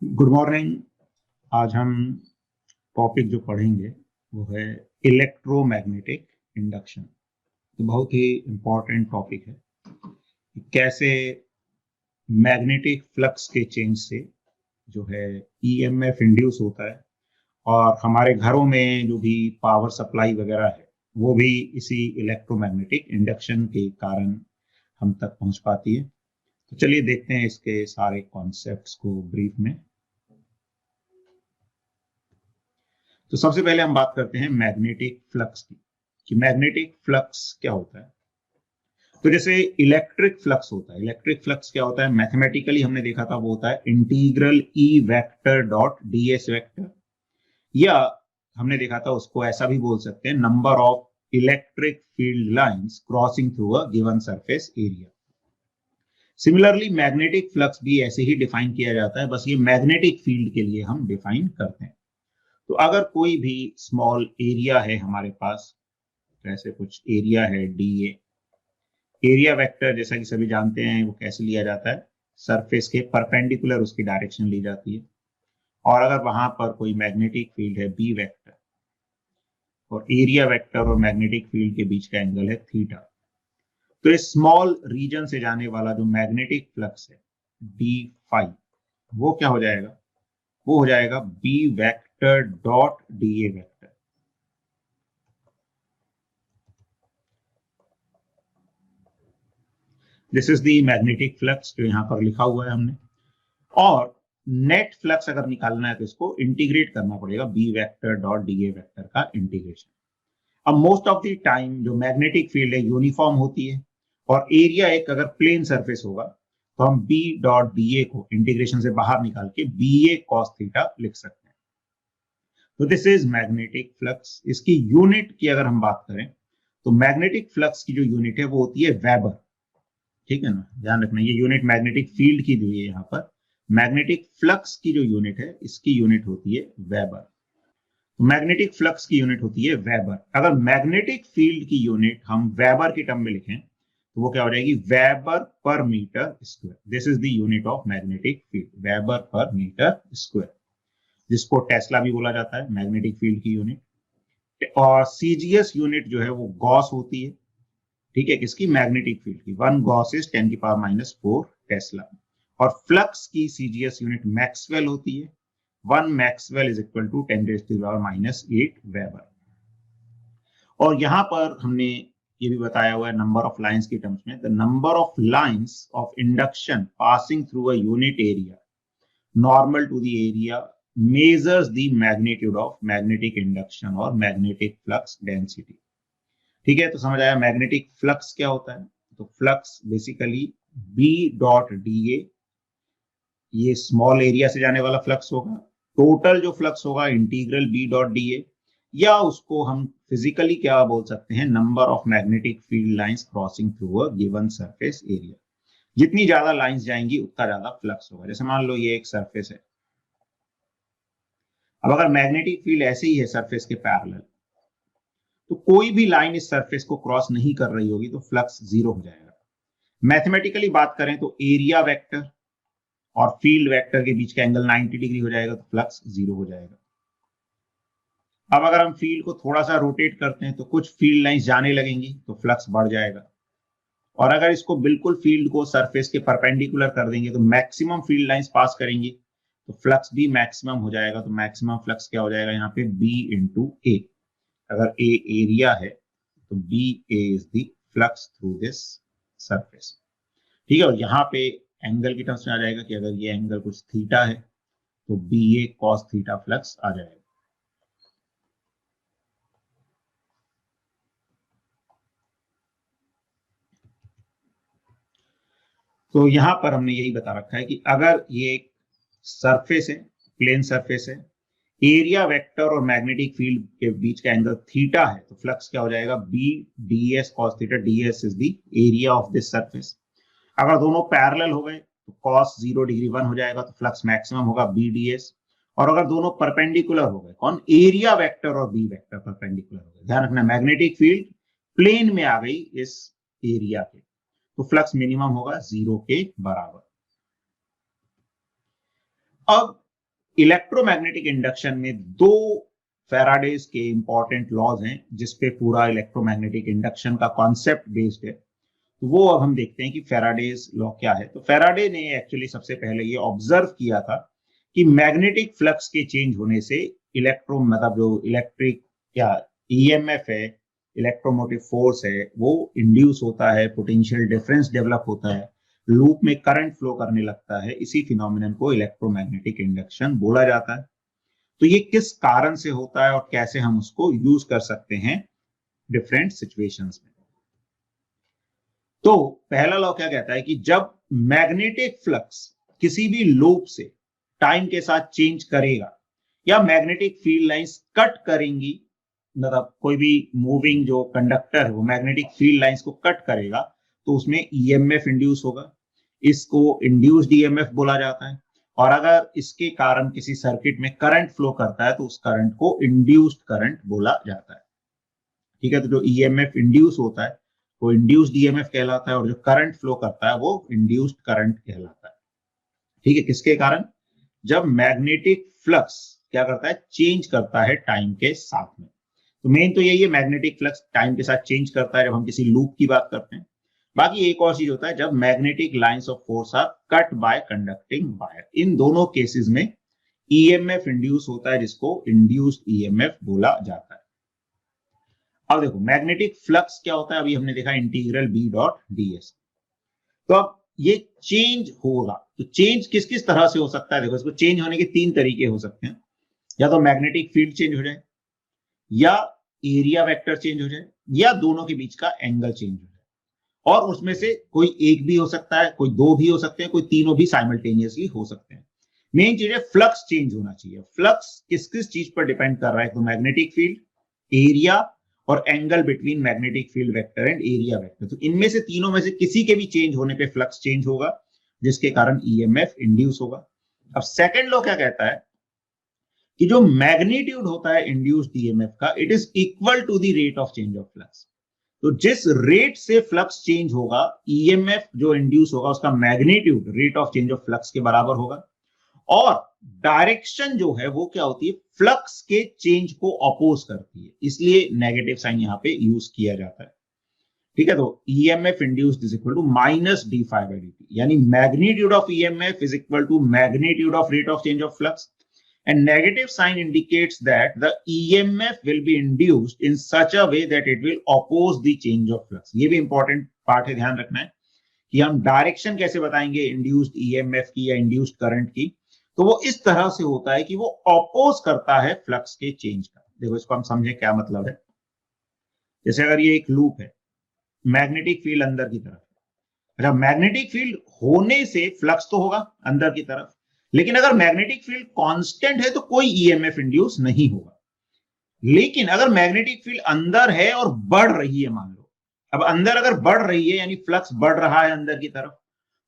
Good morning. आज हम topic जो पढ़ेंगे वो है इलेक्ट्रोमैग्नेटिक इंडक्शन। तो बहुत ही इम्पोर्टेंट टॉपिक है कि कैसे मैग्नेटिक फ्लक्स के चेंज से जो है ईएमएफ इंड्यूस होता है और हमारे घरों में जो भी पावर सप्लाई वगैरह है वो भी इसी इलेक्ट्रोमैग्नेटिक इंडक्शन के कारण हम तक पहुंच पाती है। तो चलिए देखते हैं इसके सारे कॉन्सेप्ट्स को ब्रीफ में। तो सबसे पहले हम बात करते हैं मैग्नेटिक फ्लक्स की कि मैग्नेटिक फ्लक्स क्या होता है। तो जैसे इलेक्ट्रिक फ्लक्स होता है, इलेक्ट्रिक फ्लक्स क्या होता है, मैथमेटिकली हमने देखा था वो होता है integral E vector dot DS vector, या हमने देखा था उसको ऐसा भी बोल सकते हैं number of electric field lines crossing through a given surface area. Similarly magnetic flux भी ऐसे ही डिफाइन किया जाता है, बस ये मैग्नेटिक फील्ड के लिए हम डिफाइन करते हैं। तो अगर कोई भी स्मॉल एरिया है हमारे पास, तो ऐसे कुछ एरिया है डी ए, एरिया वेक्टर जैसा कि सभी जानते हैं वो कैसे लिया जाता है, सरफेस के परपेंडिकुलर उसकी डायरेक्शन ली जाती है। और अगर वहां पर कोई मैग्नेटिक फील्ड है बी वेक्टर, और एरिया वेक्टर और मैग्नेटिक फील्ड के बीच का एंगल है थीटा, तो इस स्मॉल रीजन से जाने वाला जो मैग्नेटिक फ्लक्स है डी फाई, वो क्या हो जाएगा, वो हो जाएगा B vector dot D A vector. This is the magnetic flux जो यहां पर लिखा हुआ है हमने। और नेट फ्लक्स अगर निकालना है तो इसको इंटीग्रेट करना पड़ेगा, B vector dot D A vector का इंटीग्रेशन। अब मोस्ट ऑफ द टाइम जो मैग्नेटिक फील्ड है यूनिफॉर्म होती है, और एरिया एक अगर प्लेन सरफेस होगा तो हम बी डॉट डी ए को इंटीग्रेशन से बाहर निकाल के बी ए कॉस थीटा लिख सकते हैं। तो दिस इज मैग्नेटिक फ्लक्स। इसकी यूनिट की अगर हम बात करें तो मैग्नेटिक फ्लक्स की जो यूनिट है वो होती है वेबर। ठीक है ना, ध्यान रखना, ये यूनिट मैग्नेटिक फील्ड की दी हुई है यहाँ पर। मैग्नेटिक फ्लक्स की जो यूनिट है इसकी यूनिट होती है वेबर। तो मैग्नेटिक फ्लक्स की यूनिट होती है वेबर। अगर मैग्नेटिक फील्ड की यूनिट हम वेबर की टर्म में लिखें तो वो क्या हो जाएगी, weber per metre square. This is the unit of magnetic field, weber per metre square, जिसको टेस्ला भी बोला जाता है मैग्नेटिक फील्ड की यूनिट। और सीजीएस यूनिट जो है वो गॉस होती है, ठीक है, किसकी, मैग्नेटिक फील्ड की। 1 गॉस इज 10 की पावर -4 टेस्ला। और फ्लक्स की सीजीएस यूनिट मैक्सवेल होती है। 1 maxwell is equal to 10 to the power -8 weber. और यहां पर हमने ये भी बताया हुआ है नंबर ऑफ लाइंस की टर्म्स में, the number of lines of induction passing through a unit area normal to the area measures the magnitude of magnetic induction और मैग्नेटिक फ्लक्स डेंसिटी। ठीक है, तो समझ आया मैग्नेटिक फ्लक्स क्या होता है। तो flux basically B dot D A, ये स्मॉल एरिया से जाने वाला फ्लक्स होगा। टोटल जो फ्लक्स होगा integral B dot D A, या उसको हम फिजिकली क्या बोल सकते हैं, number of magnetic field lines crossing through a given surface area. जितनी ज्यादा लाइंस जाएंगी उतना ज्यादा फ्लक्स होगा। जैसे मान लो ये एक सरफेस है, अब अगर मैग्नेटिक फील्ड ऐसे ही है सरफेस के पैरेलल, तो कोई भी लाइन इस सरफेस को क्रॉस नहीं कर रही होगी तो फ्लक्स जीरो हो जाएगा। मैथमेटिकली बात करें तो एरिया वेक्टर और फील्ड वेक्टर के बीच का एंगल 90 डिग्री हो जाएगा, तो फ्लक्स जीरो हो जाएगा। अब अगर हम फील्ड को थोड़ा सा रोटेट करते हैं तो कुछ फील्ड लाइंस जाने लगेंगी तो फ्लक्स बढ़ जाएगा। और अगर इसको बिल्कुल फील्ड को सरफेस के परपेंडिकुलर कर देंगे तो मैक्सिमम फील्ड लाइंस पास करेंगी, तो फ्लक्स भी मैक्सिमम हो जाएगा। तो मैक्सिमम फ्लक्स क्या हो जाएगा यहाँ पे, बी इंटू ए। अगर ए एरिया है तो B A is the flux through this surface. ठीक है, और यहाँ पे एंगल की टर्म्स में आ जाएगा कि अगर ये एंगल कुछ थीटा है तो बी ए कॉस थीटा फ्लक्स आ जाएगा। तो यहां पर हमने यही बता रखा है कि अगर ये एक सरफेस है, प्लेन सरफेस है, एरिया वेक्टर और मैग्नेटिक फील्ड के बीच का एंगल थीटा है, तो फ्लक्स क्या हो जाएगा, B D S cos theta. D S is the area of this surface. अगर दोनों पैरेलल हो गए तो कॉस 0 डिग्री 1 हो जाएगा, तो फ्लक्स मैक्सिमम होगा बी डी एस। और अगर दोनों परपेंडिकुलर हो गए, कौन, एरिया वेक्टर और बी वेक्टर परपेंडिकुलर हो गए, ध्यान रखना मैग्नेटिक फील्ड प्लेन में आ गई इस एरिया के, तो फ्लक्स मिनिमम होगा 0 के बराबर। अब इलेक्ट्रोमैग्नेटिक इंडक्शन में दो फैराडेज के इंपॉर्टेंट लॉज हैं जिसपे पूरा इलेक्ट्रोमैग्नेटिक इंडक्शन का कॉन्सेप्ट बेस्ड है। तो वो अब हम देखते हैं कि फैराडेज लॉ क्या है। तो फैराडे ने एक्चुअली सबसे पहले ये ऑब्जर्व किया था कि मैग्नेटिक फ्लक्स के चेंज होने से मतलब जो इलेक्ट्रिक या ईएमएफ है, इलेक्ट्रोमोटिव फोर्स है, वो इंड्यूस होता है, पोटेंशियल डिफरेंस डेवलप होता है, लूप में करंट फ्लो करने लगता है। इसी फिनोमिनन को इलेक्ट्रोमैग्नेटिक इंडक्शन बोला जाता है। तो ये किस कारण से होता है और कैसे हम उसको यूज कर सकते हैं डिफरेंट सिचुएशंस में। तो पहला लॉ क्या कहता है कि जब मैग्नेटिक फ्लक्स किसी भी लूप से टाइम के साथ चेंज करेगा या मैग्नेटिक फील्ड लाइंस कट करेंगी, मतलब कोई भी मूविंग जो कंडक्टर है वो मैग्नेटिक फील्ड लाइंस को कट करेगा, तो उसमें ईएमएफ इंड्यूस होगा। इसको इंड्यूस्ड ईएमएफ बोला जाता है। और अगर इसके कारण किसी सर्किट में करंट फ्लो करता है तो उस करंट को इंड्यूस्ड करंट बोला जाता है। ठीक है, तो जो ईएमएफ इंड्यूस होता है वो इंड्यूस्ड ईएमएफ कहलाता है और जो करंट फ्लो करता है वो इंड्यूस्ड करंट कहलाता है। ठीक है, किसके कारण? जब मैग्नेटिक फ्लक्स क्या करता है, चेंज करता है टाइम के साथ में। तो मेन तो यही है, मैग्नेटिक फ्लक्स टाइम के साथ चेंज करता है जब हम किसी लूप की बात करते हैं। बाकी एक और चीज होता है जब magnetic lines of force are cut by conducting wire. इन दोनों केसेस में ईएमएफ इंड्यूस होता है जिसको इंड्यूस्ड ईएमएफ बोला जाता है। अब देखो मैग्नेटिक फ्लक्स क्या होता है, अभी हमने देखा इंटीग्रल बी डॉट डीएस। तो अब ये चेंज होगा, तो चेंज किस किस तरह से हो सकता है? देखो इसको चेंज होने के तीन तरीके हो सकते हैं। या तो मैग्नेटिक फील्ड चेंज हो जाए, या एरिया वेक्टर चेंज हो जाए, या दोनों के बीच का एंगल चेंज हो जाए। और उसमें से कोई एक भी हो सकता है, कोई दो भी हो सकते हैं, कोई तीनों भी साइमल्टेनियसली हो सकते हैं। मेन चीज है फ्लक्स चेंज होना चाहिए। फ्लक्स किस किस चीज पर डिपेंड कर रहा है? तो मैग्नेटिक फील्ड, एरिया और angle between magnetic field vector and area vector. तो इनमें से तीनों में से किसी के भी चेंज होने पे फ्लक्स चेंज होगा जिसके कारण ईएमएफ इंड्यूस होगा। अब सेकंड लॉ क्या कहता है कि जो मैग्नीट्यूड होता है इंड्यूस्ड ईएमएफ का, it is equal to the rate of change of flux. तो जिस रेट से फ्लक्स चेंज होगा, ईएमएफ जो इंड्यूस होगा उसका magnitude rate of change of flux के बराबर होगा। और डायरेक्शन जो है वो क्या होती है, फ्लक्स के चेंज को अपोज करती है, इसलिए नेगेटिव साइन यहां पे यूज किया जाता है। ठीक है, तो EMF induced is equal to minus D phi by D, यानी magnitude of EMF is equal to magnitude of rate of change of flux. And negative sign indicates that the EMF will be induced in such a way that it will oppose the change of flux. ये भी important part है, ध्यान रखना है कि हम direction कैसे बताएंगे इंड्यूस्ड ईएमएफ की या इंड्यूस्ड करंट की। तो वो इस तरह से होता है कि वो अपोज करता है फ्लक्स के चेंज का। देखो इसको हम समझे क्या मतलब है। जैसे अगर ये एक लूप है, मैग्नेटिक फील्ड अंदर की तरफ, अच्छा मैग्नेटिक फील्ड होने से फ्लक्स तो होगा अंदर की तरफ, लेकिन अगर मैग्नेटिक फील्ड कांस्टेंट है तो कोई ईएमएफ इंड्यूस नहीं होगा। लेकिन अगर मैग्नेटिक फील्ड अंदर है और बढ़ रही है, मान लो अब अंदर अगर बढ़ रही है यानी फ्लक्स बढ़ रहा है अंदर की तरफ,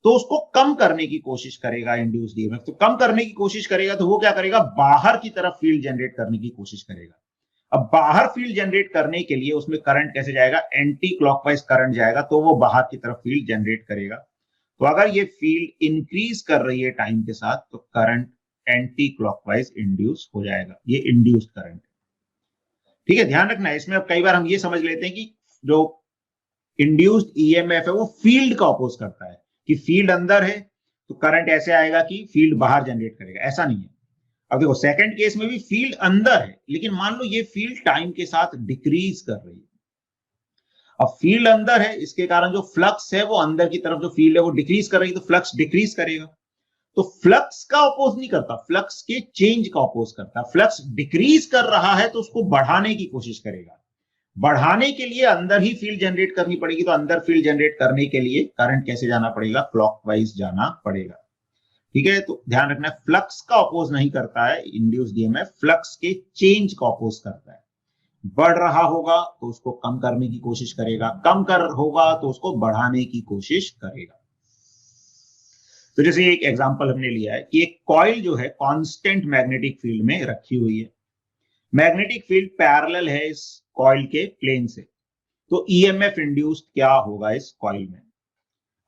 तो उसको कम करने की कोशिश करेगा इंड्यूस्ड ईएमएफ। तो कम करने की कोशिश करेगा तो वो क्या करेगा, बाहर की तरफ फील्ड जनरेट करने की कोशिश करेगा। अब बाहर फील्ड जनरेट करने के लिए उसमें करंट कैसे जाएगा, एंटी क्लॉकवाइज करंट जाएगा, तो वो बाहर की तरफ फील्ड जनरेट करेगा। तो अगर ये फील्ड इंक्रीज कर रही है टाइम के साथ तो करंट एंटी क्लॉकवाइज इंड्यूस हो जाएगा, ये इंड्यूस्ड करंट। ठीक है, ध्यान रखना है इसमें। अब कई बार हम ये समझ लेते हैं कि जो इंड्यूस्ड ईएमएफ है वो फील्ड का अपोज करता है, कि फील्ड अंदर है तो करंट ऐसे आएगा कि फील्ड बाहर जनरेट करेगा, ऐसा नहीं है। अब देखो सेकंड केस में भी फील्ड अंदर है, लेकिन मान लो ये फील्ड टाइम के साथ डिक्रीज कर रही है। अब फील्ड अंदर है, इसके कारण जो फ्लक्स है वो अंदर की तरफ जो फील्ड है वो डिक्रीज कर रही है, तो फ्लक्स डिक्रीज करेगा। तो फ्लक्स का अपोज नहीं करता, फ्लक्स के चेंज का अपोज करता। फ्लक्स डिक्रीज कर रहा है तो उसको बढ़ाने की कोशिश करेगा। बढ़ाने के लिए अंदर ही फील्ड जनरेट करनी पड़ेगी, तो अंदर फील्ड जनरेट करने के लिए करंट कैसे जाना पड़ेगा, क्लॉकवाइज जाना पड़ेगा। ठीक है, तो ध्यान रखना फ्लक्स का अपोज नहीं करता है इंड्यूस्ड ईएमएफ, फ्लक्स के चेंज का अपोज करता है। बढ़ रहा होगा तो उसको कम करने की कोशिश करेगा, कम कर होगा तो उसको बढ़ाने की कोशिश करेगा। तो जैसे एक एग्जांपल हमने लिया है कि एक कॉइल जो है कांस्टेंट मैग्नेटिक फील्ड में रखी हुई है, मैग्नेटिक फील्ड पैरेलल है इस कॉइल के प्लेन से, तो ईएमएफ इंड्यूस्ड क्या होगा इस कॉइल में।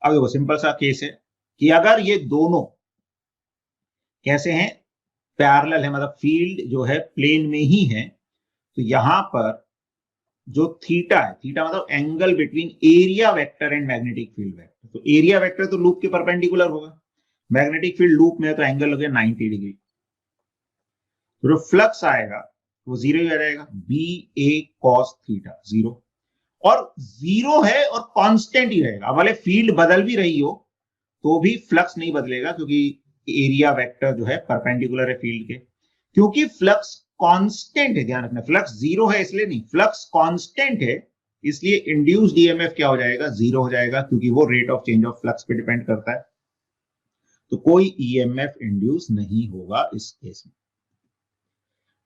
अब देखो सिंपल सा केस है कि अगर ये दोनों कैसे हैं, पैरेलल है, मतलब फील्ड जो है प्लेन में ही है, तो यहां पर जो थीटा है, थीटा मतलब angle between area vector and magnetic field vector, तो एरिया वेक्टर तो लूप के परपेंडिकुलर होगा, मैग्नेटिक फील्ड लूप में है तो एंगल हो गया 90 डिग्री, तो जो फ्लक्स आएगा वो जीरो ही आ जाएगा, बी ए कॉस थीटा जीरो, और जीरो है और कांस्टेंट ही रहेगा। अब वाले फील्ड बदल भी रही हो तो भी फ्लक्स नहीं बदलेगा, क्योंकि एरिया वेक्टर जो है परपेंडिकुलर है फील्ड के, क्योंकि फ्लक्स कांस्टेंट है। ध्यान रखना, फ्लक्स जीरो है इसलिए नहीं, फ्लक्स कांस्टेंट है इसलिए इंड्यूस्ड ईएमएफ क्या हो जाएगा, जीरो हो जाएगा, क्योंकि वो rate of change of flux पे डिपेंड करता है, तो कोई ईएमएफ इंड्यूस नहीं होगा इस केस में।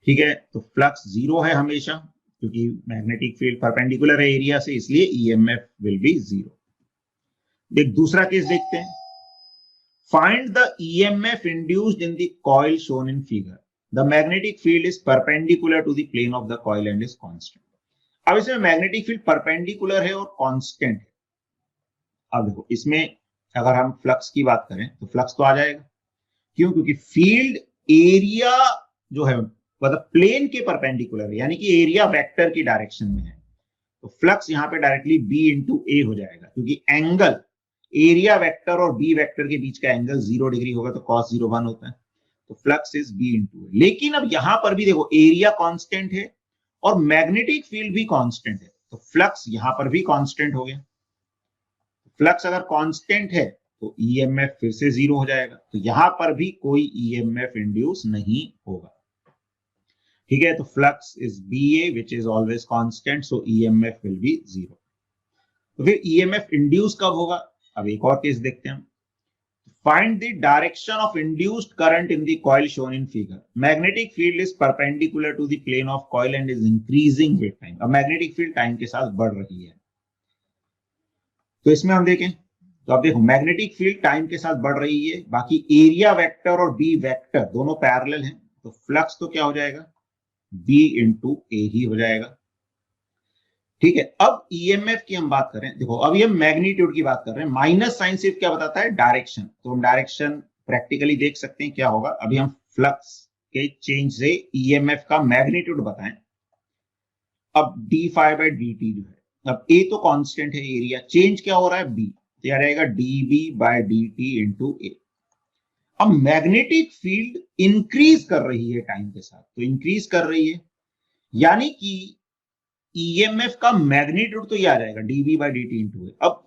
ठीक है, तो फ्लक्स जीरो है हमेशा, क्योंकि मैग्नेटिक फील्ड परपेंडिकुलर है एरिया से, इसलिए ईएमएफ विल बी जीरो। एक दूसरा केस देखते हैं, find the EMF induced in the coil shown in figure, the magnetic field is perpendicular to the plane of the coil and is constant. अब इसमें magnetic field perpendicular है और constant है। अब देखो, इसमें अगर हम फ्लक्स की बात करें तो फ्लक्स तो आ जाएगा, क्यों, क्योंकि फील्ड एरिया जो है मतलब प्लेन के परपेंडिकुलर है, यानी कि एरिया वेक्टर की डायरेक्शन में है, तो फ्लक्स यहां पे डायरेक्टली बी इंटू ए हो जाएगा, क्योंकि एंगल एरिया वेक्टर और बी वेक्टर के बीच का एंगल 0 डिग्री होगा, तो cos 0 1 होता है, तो फ्लक्स इज बी इंटू ए। लेकिन अब यहां पर भी देखो, एरिया कांस्टेंट है और मैग्नेटिक फील्ड भी कांस्टेंट है, तो फ्लक्स यहां पर भी कांस्टेंट हो गया। फ्लक्स अगर कांस्टेंट है तो ईएमएफ फिर से जीरो हो जाएगा, तो यहां पर भी कोई ईएमएफ इंड्यूस नहीं होगा। ठीक है, तो flux is B A which is always constant, so EMF will be zero. तो फिर ईएमएफ इंड्यूस कब होगा, अब एक और केस देखते हैं हम। Find the direction of induced current in the coil shown in figure, magnetic field is perpendicular to the plane of coil and is increasing with time. अब मैग्नेटिक फील्ड टाइम के साथ बढ़ रही है, तो इसमें हम देखें तो अब देखो, मैग्नेटिक फील्ड टाइम के साथ बढ़ रही है, बाकी एरिया वेक्टर और बी वेक्टर दोनों पैरेलल हैं, तो फ्लक्स तो क्या हो जाएगा, बी इंटू ए ही हो जाएगा। ठीक है, अब ईएमएफ की हम बात करें, देखो अब ये मैग्नीट्यूड की बात कर रहे हैं, माइनस साइन सिर्फ क्या बताता है, डायरेक्शन, तो हम डायरेक्शन प्रैक्टिकली देख सकते हैं क्या होगा। अभी हम फ्लक्स के चेंज से ईएमएफ का मैग्नीट्यूड बताएं। अब D phi by D T जो है, अब ए तो कांस्टेंट है, एरिया चेंज क्या हो रहा है, बी, तो यह रहेगा D B by D T into A. अब मैग्नेटिक फील्ड इंक्रीज कर रही है टाइम के साथ, तो इंक्रीज कर रही है, यानी कि ईएमएफ का मैग्नीट्यूड तो ये आ जाएगा DB by D T into A. अब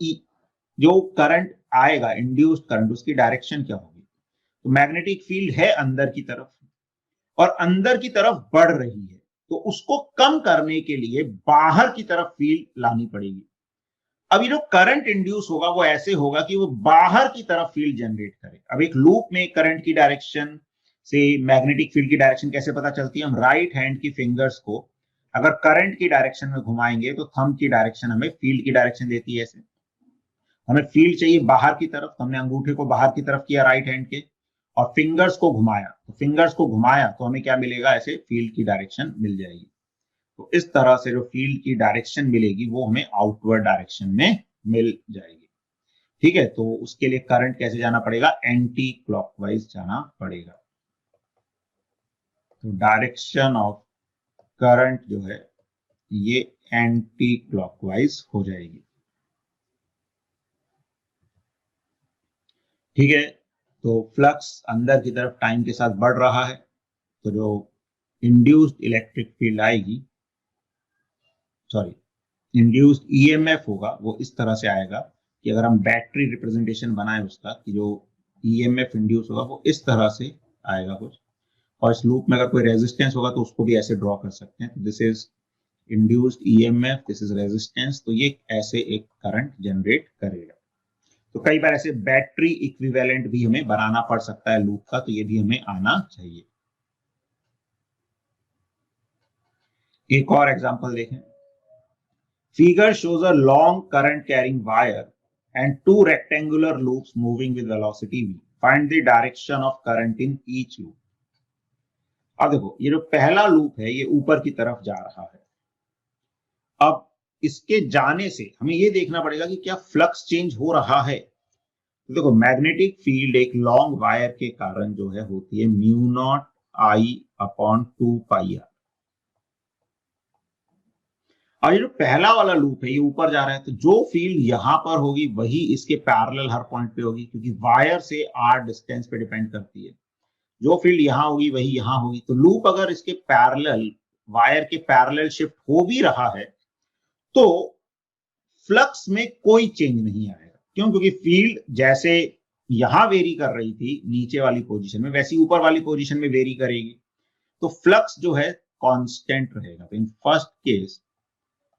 जो करंट आएगा, इंड्यूस्ड करंट, उसकी डायरेक्शन क्या होगी, तो मैग्नेटिक फील्ड है अंदर की तरफ और अंदर की तरफ बढ़ रही है, तो उसको कम करने के लिए बाहर की तरफ फील्ड लानी पड़ेगी। अब ये जो करंट इंड्यूस होगा वो ऐसे होगा कि वो बाहर की तरफ फील्ड जनरेट करे। अब एक लूप में करंट की डायरेक्शन से मैग्नेटिक फील्ड की डायरेक्शन कैसे पता चलती है, हम राइट हैंड की फिंगर्स को अगर करंट की डायरेक्शन में घुमाएंगे तो थंब की डायरेक्शन हमें फील्ड की डायरेक्शन देती है। ऐसे हमें फील्ड चाहिए बाहर की तरफ, तो हमने अंगूठे को बाहर की तरफ किया राइट हैंड के, और फिंगर्स को घुमाया, तो फिंगर्स को घुमाया तो हमें क्या मिलेगा, ऐसे फील्ड की डायरेक्शन मिल जाएगी। तो इस तरह से जो फील्ड की डायरेक्शन मिलेगी वो हमें आउटवर्ड डायरेक्शन में मिल जाएगी। ठीक है, तो उसके लिए करंट कैसे जाना पड़ेगा, एंटी क्लॉकवाइज जाना पड़ेगा। तो डायरेक्शन ऑफ करंट जो है ये एंटी क्लॉकवाइज हो जाएगी। ठीक है, तो फ्लक्स अंदर की तरफ टाइम के साथ बढ़ रहा है, तो जो इंड्यूस्ड इलेक्ट्रिक फील्ड आएगी, इंड्यूस्ड ईएमएफ होगा वो इस तरह से आएगा कि अगर हम बैटरी रिप्रेजेंटेशन बनाए उसका, कि जो ईएमएफ इंड्यूस होगा वो इस तरह से आएगा कुछ, और इस लूप में अगर कोई रेजिस्टेंस होगा तो उसको भी ऐसे ड्रॉ कर सकते हैं। This is induced EMF, this is resistance, तो ये ऐसे एक करंट जनरेट करेगा। तो कई बार ऐसे बैटरी इक्विवेलेंट भी हमें बनाना पड़ सकता है लूप का, तो ये भी हमें आना चाहिए। एक और एग्जांपल देखें, figure shows a long current carrying wire and two rectangular loops moving with velocity v. Find the direction of current in each loop. अब देखो, ये जो पहला लूप है ये ऊपर की तरफ जा रहा है। अब इसके जाने से हमें ये देखना पड़ेगा कि क्या फ्लक्स चेंज हो रहा है। तो देखो, मैग्नेटिक फील्ड एक लॉन्ग वायर के कारण जो है होती है म्यू नॉट I/2πr। और ये जो पहला वाला लूप है ये ऊपर जा रहा है, तो जो फील्ड यहां पर होगी वही इसके पैरेलल हर पॉइंट पे होगी, क्योंकि वायर से r डिस्टेंस पे डिपेंड करती है। जो फील्ड यहां होगी वही यहां होगी। तो लूप अगर इसके पैरेलल, वायर के पैरेलल शिफ्ट हो भी रहा है तो फ्लक्स में कोई चेंज नहीं आएगा। क्यों? क्योंकि फील्ड जैसे यहां वेरी कर रही थी नीचे वाली पोजीशन में, वैसी ऊपर वाली पोजीशन में वेरी करेगी, तो फ्लक्स जो है कांस्टेंट रहेगा। तो इन फर्स्ट केस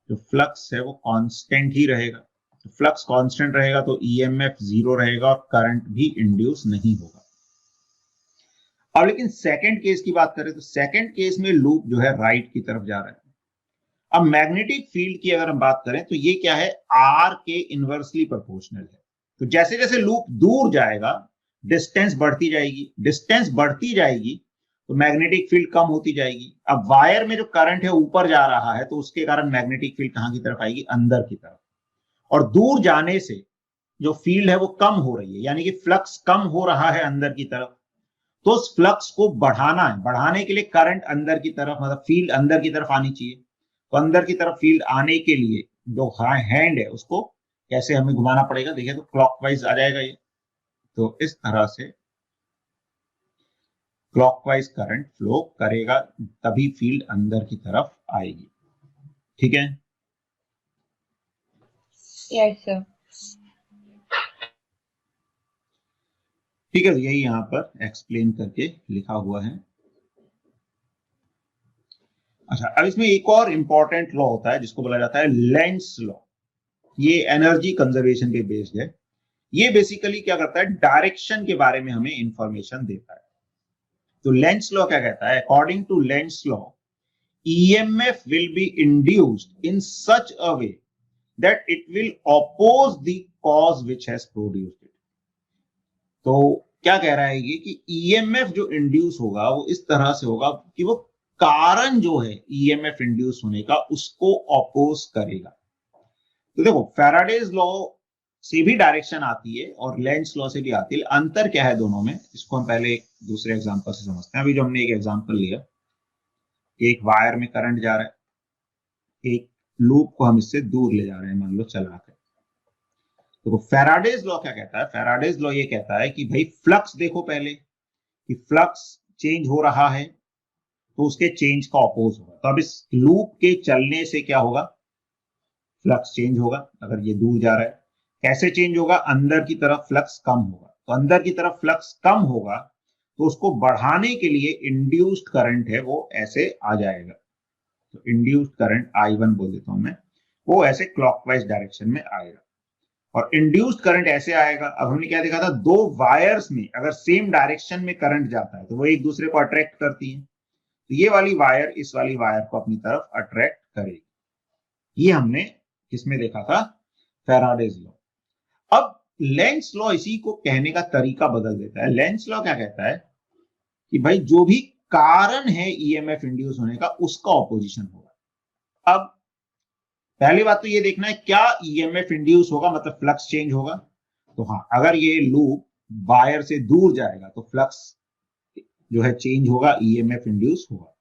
जो फ्लक्स है वो कांस्टेंट ही रहेगा। तो फ्लक्स कांस्टेंट रहेगा तो ईएमएफ 0 रहेगा और करंट भी इंड्यूस नहीं होगा। अब लेकिन सेकंड केस की बात करें तो सेकंड केस में लूप जो है राइट की तरफ जा रहा है। अब मैग्नेटिक फील्ड की अगर हम बात करें तो ये क्या है, आर के इनवर्सली प्रोपोर्शनल है। तो जैसे जैसे लूप दूर जाएगा डिस्टेंस बढ़ती जाएगी, डिस्टेंस बढ़ती जाएगी तो मैग्नेटिक फील्ड कम होती जाएगी। अब वायर में जो करंट है ऊपर जा रहा है तो उसके कारण मैग्नेटिक फील्ड कहां की तरफ आएगी, अंदर की तरफ। और दूर जाने से जो फील्ड है वो कम हो रही है, यानी कि फ्लक्स कम हो रहा है अंदर की तरफ। तो उस फ्लक्स को बढ़ाना है, बढ़ाने के लिए करंट अंदर की तरफ, मतलब फील्ड अंदर की तरफ आनी चाहिए। तो अंदर की तरफ फील्ड आने के लिए जो हैंड है उसको कैसे हमें घुमाना पड़ेगा, देखिए तो क्लॉकवाइज आ जाएगा ये। तो इस तरह से क्लॉकवाइज करंट फ्लो करेगा, तभी फील्ड अंदर की तरफ आएगी। ठीक है? Yes sir. ठीक है, यही यहां पर एक्सप्लेन करके लिखा हुआ है। अच्छा, अब इसमें एक और इंपॉर्टेंट लॉ होता है जिसको बोला जाता है लेंस लॉ। ये एनर्जी कंजर्वेशन पे बेस्ड है। ये बेसिकली क्या करता है, डायरेक्शन के बारे में हमें इंफॉर्मेशन देता है। तो लेंस लॉ क्या कहता है, according to Lenz law EMF will be induced in such a way that it will oppose the cause which has produced it। तो क्या कह रहा है ये कि EMF जो इंड्यूस होगा वो इस तरह से होगा कि वो कारण जो है EMF इंड्यूस होने का उसको अपोज करेगा। तो देखो फैराडेज लॉ से भी डायरेक्शन आती है और लेंस लॉ से भी आती है। अंतर क्या है दोनों में, इसको हम पहले एक दूसरे एग्जांपल से समझते हैं। अभी जो हमने एक एग्जांपल लिया, एक वायर में करंट जा रहा है, एक लूप को हम इससे दूर ले जा रहे हैं, मान लो चलाकर। तो फैराडेज लॉ क्या कहता है, फैराडेज लॉ ये कहता है कि भाई फ्लक्स देखो पहले कि फ्लक्स चेंज हो रहा है तो उसके चेंज का अपोज होगा। तो अब इस लूप के चलने से क्या होगा, फ्लक्स चेंज होगा। अगर ये दूर जा रहा है कैसे चेंज होगा, अंदर की तरफ फ्लक्स कम होगा। तो अंदर की तरफ फ्लक्स कम होगा तो उसको बढ़ाने के लिए इंड्यूस्ड करंट है वो ऐसे आ जाएगा। तो इंड्यूस्ड करंट I1 बोल देता हूं मैं, वो ऐसे क्लॉकवाइज डायरेक्शन में आएगा। और इंड्यूस्ड करंट ऐसे आएगा। अब हमने क्या देखा था, दो वायर्स में अगर सेम डायरेक्शन में करंट जाता है तो वो एक दूसरे को अट्रैक्ट करती है। तो ये वाली वायर इस वाली वायर को अपनी तरफ अट्रैक्ट करेगी। ये हमने किसमें देखा था, फैराडेज लॉ। अब लेंस लॉ इसी को कहने का तरीका बदल देता है। लेंस लॉ क्या कहता है कि भाई जो भी कारण है EMF इंड्यूस होने का उसका ऑपोजिशन होगा। अब पहली बात तो ये देखना है क्या EMF इंड्यूस होगा, मतलब फ्लक्स चेंज होगा। तो हाँ, अगर ये लूप वायर से दूर जाएगा तो फ्लक्स जो है चेंज होगा, EMF इंड्यूस होगा।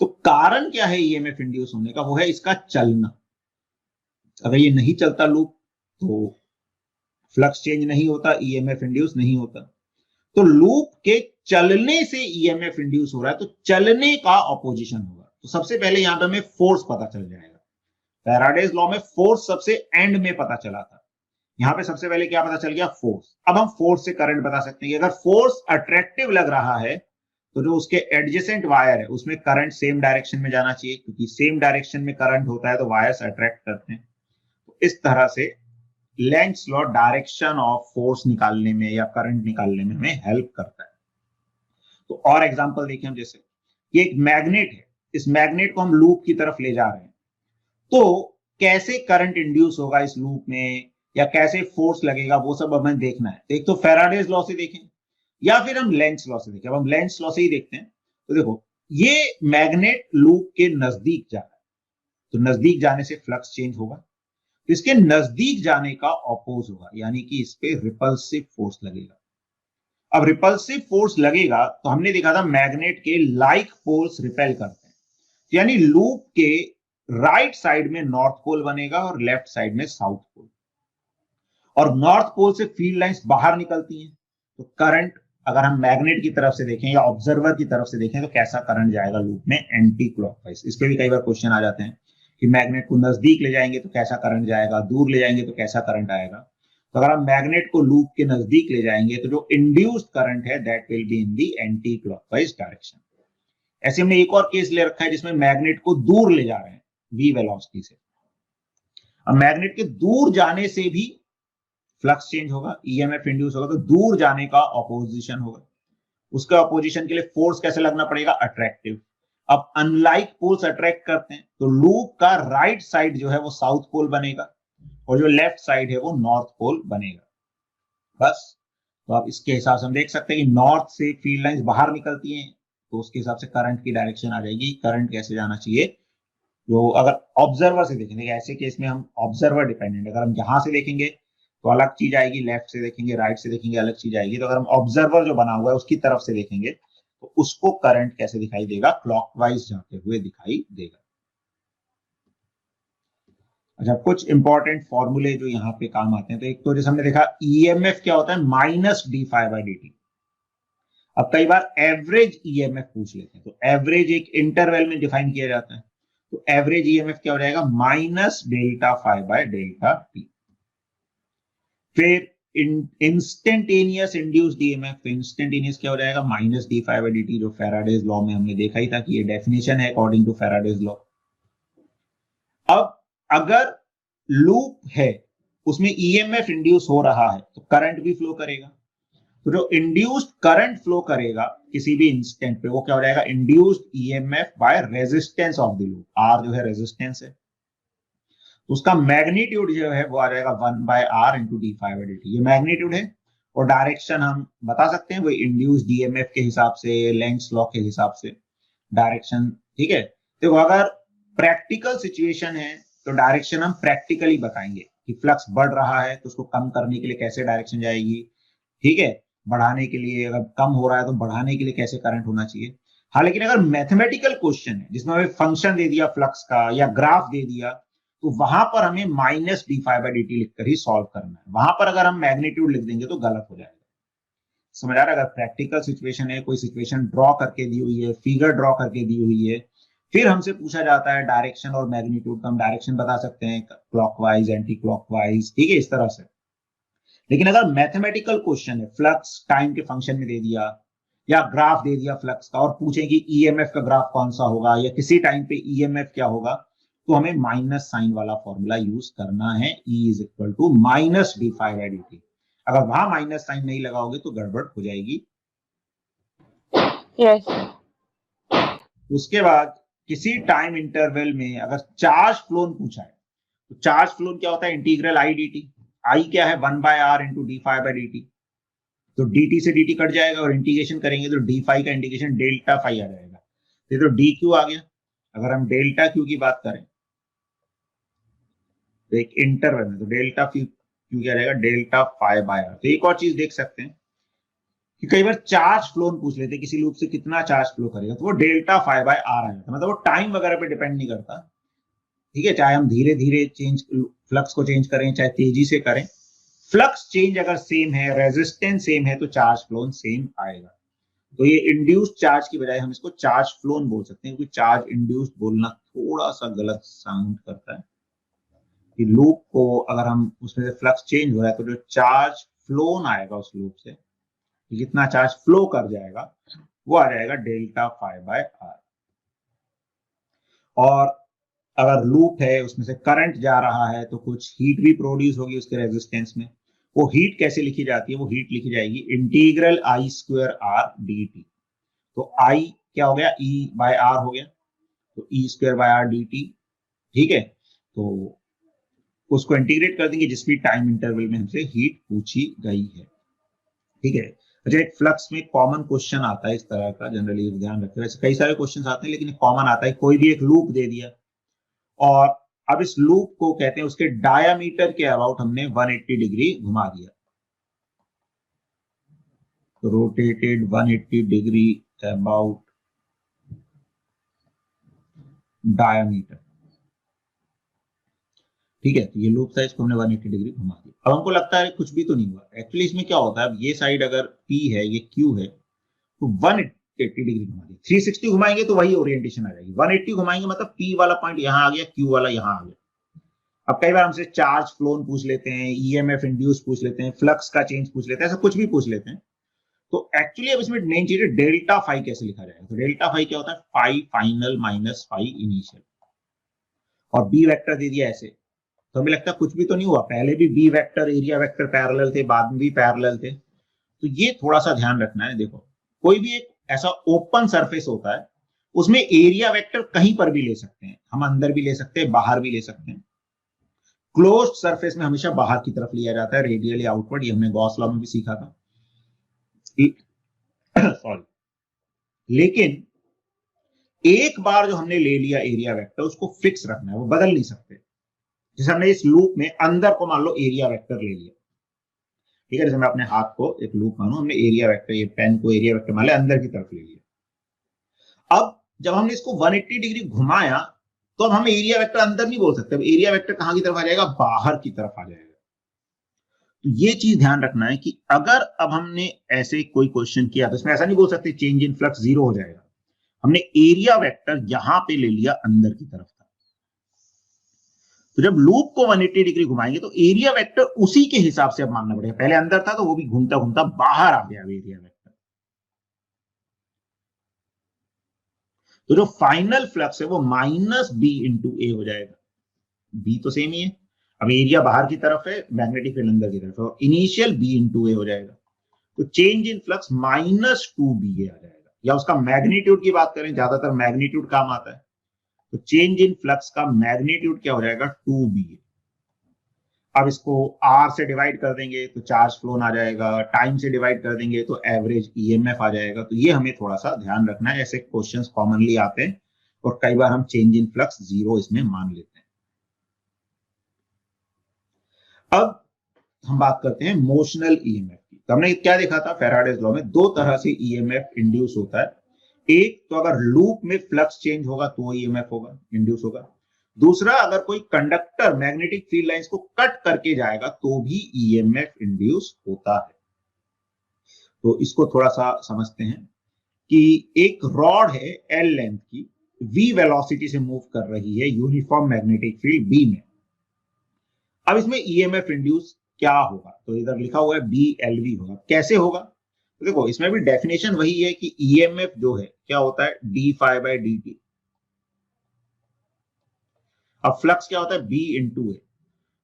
तो कारण क्या है EMF इंड्यूस होने का, वो है इसका चलना। अगर ये नहीं चलता लूप तो फ्लक्स चेंज नहीं होता, EMF इंड्यूस नहीं होता। तो लूप के चलने से EMF इंड्यूस हो रहा है तो चलने का ऑपोजिशन होगा। तो सबसे पहले यहां पे हमें फोर्स पता चल जाएगा। फैराडेज लॉ में फोर्स सबसे एंड में पता चला था, यहां पे सबसे पहले क्या पता चल गया, फोर्स। अब हम फोर्स से करंट बता सकते हैं कि अगर फोर्स अट्रैक्टिव लग रहा है तो जो उसके एडजेसेंट वायर है उसमें करंट सेम डायरेक्शन में जाना चाहिए, क्योंकि सेम डायरेक्शन में करंट होता है तो वायर्स अट्रैक्ट करते हैं। तो इस तरह से Lenz law direction of force निकालने में या करंट निकालने में हमें हेल्प करता है। तो और एग्जांपल देखें हम, जैसे ये एक मैग्नेट है, इस मैग्नेट को हम लूप की तरफ ले जा रहे हैं तो कैसे करंट इंड्यूस होगा इस लूप में या कैसे फोर्स लगेगा वो सब हमें देखना है। एक तो फैराडेज लॉ से देखें या फिर हम लेंस लॉ से देखें। अब हम लेंस लॉ से ही देखते हैं। तो देखो ये मैग्नेट लूप के नजदीक जा रहा है तो नजदीक जाने से फ्लक्स चेंज होगा, तो इसके नजदीक जाने का ऑपोज होगा, यानी कि इस पे रिपल्सिव फोर्स लगेगा। अब रिपल्सिव फोर्स लगेगा तो हमने देखा था मैग्नेट के लाइक पोल्स रिपेल करते हैं, यानी लूप के राइट साइड में नॉर्थ पोल बनेगा और लेफ्ट साइड में साउथ पोल, और नॉर्थ पोल से फील्ड लाइंस बाहर निकलती हैं, तो करंट अगर हम मैग्नेट की तरफ से देखें या ऑब्जर्वर की तरफ से देखें तो कैसा करंट जाएगा लूप में, एंटी क्लॉकवाइज। इस पे भी कई बार क्वेश्चन आ जाते हैं कि मैग्नेट को नजदीक ले जाएंगे तो कैसा करंट जाएगा, दूर ले जाएंगे तो कैसा करंट आएगा। तो अगर हम मैग्नेट को लूप के नजदीक ले जाएंगे तो जो इंड्यूस्ड करंट है that will be in the anti clockwise direction. ऐसे हमने एक और केस ले रखा है जिसमें मैग्नेट को दूर ले जा रहे हैं v वेलोसिटी से। अब मैग्नेट के दूर जाने से भी फ्लक्स चेंज होगा, ईएमएफ इंड्यूस होगा, तो दूर जाने का ऑपोजिशन होगा, उसके ऑपोजिशन के लिए फोर्स कैसे लगना पड़ेगा, अट्रैक्टिव। अब अनलाइक पोल्स अट्रैक्ट करते हैं तो लूप का राइट साइड जो है वो साउथ पोल बनेगा और जो लेफ्ट साइड है वो नॉर्थ पोल बनेगा। बस, तो आप इसके हिसाब से हम देख सकते हैं कि नॉर्थ से फील्ड लाइंस बाहर निकलती हैं तो उसके हिसाब से करंट की डायरेक्शन आ जाएगी, करंट कैसे जाना चाहिए। जो अगर ऑब्जर्वर से देखेंगे, ऐसे केस में हम ऑब्जर्वर डिपेंडेंट, अगर हम यहां से देखेंगे तो अलग चीज आएगी, लेफ्ट से देखेंगे राइट से देखेंगे अलग चीज आएगी। तो अगर हम ऑब्जर्वर जो बना हुआ है उसकी तरफ से देखेंगे तो उसको करंट कैसे दिखाई देगा, क्लॉकवाइज जाते हुए दिखाई देगा। अच्छा, कुछ इंपॉर्टेंट फॉर्मूले जो यहाँ पे काम आते हैं, तो एक तो जैसे हमने देखा ईएमएफ क्या होता है, minus D phi by D T. अब कई बार एवरेज ईएमएफ पूछ लेते हैं, तो एवरेज एक इंटरवल में डिफाइन किया जाता है, तो एवरेज ईएमएफ क्या हो जाएगा, minus delta phi by delta T. फिर इंस्टेंटेनियस इंड्यूस्ड ईएमएफ, तो इंस्टेंटेनियस क्या हो जाएगा, minus D phi by D T, जो फैराडेज लॉ में हमने देखा ही था कि ये डेफिनेशन है अकॉर्डिंग टू फैराडेज लॉ। अब अगर लूप है उसमें ईएमएफ इंड्यूस हो रहा है तो करंट भी फ्लो करेगा, तो जो इंड्यूस्ड करंट फ्लो करेगा किसी भी इंस्टेंट पे वो क्या हो जाएगा, induced EMF by resistance of the loop. R जो है रेजिस्टेंस है, तो उसका मैग्नीट्यूड जो है वो आ जाएगा 1/r into D phi by D T, ये मैग्नीट्यूड है। और डायरेक्शन हम बता सकते हैं वो इंड्यूस्ड ईएमएफ के हिसाब से, लेंग्स लॉ के हिसाब से डायरेक्शन, ठीक है। तो अगर प्रैक्टिकल सिचुएशन है तो डायरेक्शन हम प्रैक्टिकली बताएंगे कि फ्लक्स बढ़ रहा है तो उसको कम करने के लिए कैसे डायरेक्शन जाएगी, ठीक है। बढ़ाने के लिए, अगर कम हो रहा है तो बढ़ाने के लिए कैसे करंट होना चाहिए। हाँ, लेकिन अगर मैथमेटिकल क्वेश्चन है जिसमें हमें फंक्शन दे दिया फ्लक्स का या ग्राफ दे दिया तो वहां पर हमें minus D phi by D T लिखकर ही सॉल्व करना है। वहां पर अगर हम मैग्नीट्यूड लिख देंगे तो गलत हो जाएगा। समझ आ रहा है, अगर प्रैक्टिकल सिचुएशन है, कोई सिचुएशन ड्रॉ करके दी हुई है, फिगर ड्रॉ करके दी हुई है, फिर हमसे पूछा जाता है डायरेक्शन और मैग्नीट्यूड, का हम डायरेक्शन बता सकते हैं क्लॉकवाइज, एंटी क्लॉकवाइज, ठीक है, इस तरह से। लेकिन अगर मैथमेटिकल क्वेश्चन है, फ्लक्स टाइम के फंक्शन में दे दिया या ग्राफ दे दिया फ्लक्स का और पूछे कि ईएमएफ का ग्राफ कौन सा होगा या किसी टाइम पे ईएमएफ क्या होगा, तो हमें माइनस साइन वाला फॉर्मूला यूज करना है, E is equal to minus D phi by D T. अगर वहां माइनस साइन नहीं लगाओगे तो गड़बड़ हो जाएगी। yes. उसके बाद किसी टाइम इंटरवल में अगर चार्ज फ्लोन पूछा है तो चार्ज फ्लोन क्या होता है, integral I D T. I क्या है, 1/r into D phi by D T, तो dt से dt कट जाएगा और इंटीग्रेशन करेंगे तो डी फाई का इंटीग्रेशन डेल्टा फाई आ जाएगा, तो डी क्यू आ गया। अगर हम डेल्टा क्यू की बात करें तो एक इंटरवल में तो डेल्टा क्यू क्या रहेगा, डेल्टा फाई बाय आर। तो एक और चीज देख सकते हैं कि कई बार चार्ज फ्लो पूछ लेते हैं किसी लूप से कितना चार्ज फ्लो करेगा, तो वो डेल्टा फाई बाय आर आ जाता है, मतलब वो टाइम वगैरह पे डिपेंड नहीं करता, ठीक है। चाहे हम धीरे धीरे चेंज फ्लक्स को चेंज करें चाहे तेजी से करें, फ्लक्स चेंज अगर सेम है, रेजिस्टेंस सेम है तो चार्ज फ्लोन सेम आएगा। तो ये इंड्यूस्ड चार्ज की बजाय हम इसको चार्ज फ्लोन बोल सकते हैं, क्योंकि चार्ज इंड्यूस्ड बोलना थोड़ा सा गलत साउंड करता है। कि लूप को अगर हम उसमें से फ्लक्स चेंज हो रहा है तो जो चार्ज फ्लोन आएगा उस लूप से, जितना चार्ज फ्लो कर जाएगा वो आ जाएगा डेल्टा फाई बाय आर। और अगर लूप है उसमें से करंट जा रहा है तो कुछ हीट भी प्रोड्यूस होगी उसके रेजिस्टेंस में। वो हीट कैसे लिखी जाती है, वो हीट लिखी जाएगी integral I square are D T. तो आई क्या हो गया, ई बाय आर हो गया, तो E square by R D T, ठीक है। तो उसको इंटीग्रेट कर देंगे जिस भी टाइम इंटरवल में हमसे हीट पूछी गई है, ठीक है। अच्छा, एक फ्लक्स में कॉमन क्वेश्चन आता है इस तरह का, जनरली ध्यान रखते हैं, वैसे कई सारे क्वेश्चन आते हैं लेकिन कॉमन आता है, कोई भी एक लूप दे दिया और अब इस लूप को कहते हैं उसके डायामीटर के अबाउट हमने 180 डिग्री घुमा दिया। Rotated 180 degree about diameter. ठीक है, तो ये लूप था, इसको हमने 180 डिग्री घुमा दिया। अब हमको लगता है कुछ भी तो नहीं हुआ। एक्चुअली इसमें क्या होता है, अब ये साइड अगर P है, ये Q है, तो 180 डिग्री घुमा दिया। 360 घुमाएंगे तो वही ओरिएंटेशन आ जाएगी। 180 घुमाएंगे मतलब P वाला पॉइंट यहां आ गया, Q वाला यहां आ गया। अब कई बार हमसे चार्ज फ्लोन पूछ लेते हैं, ईएमएफ इंड्यूस पूछ लेते हैं, फ्लक्स का चेंज पूछ लेते हैं, ऐसा कुछ भी पूछ लेते हैं। तो एक्चुअली अब इसमें मेन चीज है डेल्टा फाई कैसे लिखा जाएगा। तो डेल्टा फाई क्या होता है, phi final minus phi initial. और बी वेक्टर दे दिया ऐसे, तो हमें लगता है कुछ भी तो नहीं हुआ। पहले भी B vector area vector parallel थे, बाद में भी पैरेलल थे। तो ये थोड़ा सा ध्यान रखना है। देखो, कोई भी एक ऐसा ओपन सरफेस होता है, उसमें एरिया वेक्टर कहीं पर भी ले सकते हैं, हम अंदर भी ले सकते हैं, बाहर भी ले सकते हैं। क्लोज्ड सरफेस में हमेशा बाहर की तरफ लिया जाता है, रेडियली आउटवर्ड। ये हमने गॉस लॉ में भी सीखा था। सॉरी, लेकिन एक बार जो हमने ले लिया एरिया वेक्टर, उसको फिक्स रखना है, वो बदल नहीं सकते। जैसे हमने इस लूप में अंदर को मान लो एरिया वेक्टर ले लिया, ठीक है। जैसे मैं अपने हाथ को एक लूप मानू, हमने एरिया वेक्टर, ये पेन को एरिया वेक्टर मान लिया, अंदर की तरफ ले लिया। अब जब हमने इसको 180 डिग्री घुमाया, तो अब हम एरिया वेक्टर अंदर नहीं बोल सकते। अब एरिया वेक्टर कहां की तरफ आ जाएगा, बाहर की तरफ आ जाएगा। तो ये चीज ध्यान रखना है कि अगर अब हमने ऐसे कोई क्वेश्चन किया, तो इसमें ऐसा नहीं बोल सकते चेंज इन फ्लक्स 0 हो जाएगा। हमने एरिया वेक्टर यहां पे ले लिया, अंदर की तरफ था। तो जब लूप को 180 डिग्री घुमाएंगे, तो एरिया वेक्टर उसी के हिसाब से अब मानना पड़ेगा। पहले अंदर था, तो वो भी घूमता घूमता बाहर आ गया एरिया वेक्टर। तो जो फाइनल फ्लक्स है वो माइनस बी इंटू ए हो जाएगा। बी तो सेम ही है, अब एरिया बाहर की तरफ है, मैग्नेटिक फील्ड अंदर की तरफ है, और इनिशियल बी इंटू ए हो जाएगा। तो चेंज इन फ्लक्स -2ba आ जाएगा। या उसका मैग्नीट्यूड की बात करें, ज्यादातर मैग्नीट्यूड काम आता है, तो चेंज इन फ्लक्स का मैग्नीट्यूड क्या हो जाएगा, 2ba। अब इसको आर से डिवाइड कर देंगे तो चार्ज फ्लोन आ जाएगा, टाइम से डिवाइड कर देंगे तो एवरेज ईएमएफ आ जाएगा। तो ये हमें थोड़ा सा ध्यान रखना है, ऐसे क्वेश्चंस कॉमनली आते हैं और कई बार हम चेंज इन फ्लक्स 0 इसमें मान लेते हैं। अब हम बात करते हैं मोशनल ईएमएफ की। तो हमने क्या देखा था, फैराडेज लॉ में दो तरह से ईएमएफ इंड्यूस होता है। एक तो अगर लूप में फ्लक्स चेंज होगा तो ईएमएफ होगा, इंड्यूस होगा। दूसरा, अगर कोई कंडक्टर मैग्नेटिक फील्ड लाइंस को कट करके जाएगा तो भी ईएमएफ इंड्यूस होता है। तो इसको थोड़ा सा समझते हैं कि एक रॉड है एल लेंथ की, v वेलोसिटी से मूव कर रही है यूनिफॉर्म मैग्नेटिक फील्ड B में। अब इसमें ईएमएफ इंड्यूस क्या होगा, तो इधर लिखा हुआ है BLV होगा। कैसे होगा, तो देखो इसमें भी डेफिनेशन वही है कि ईएमएफ जो है क्या होता है, d phi by dt। अब फ्लक्स क्या होता है, B इंटू ए।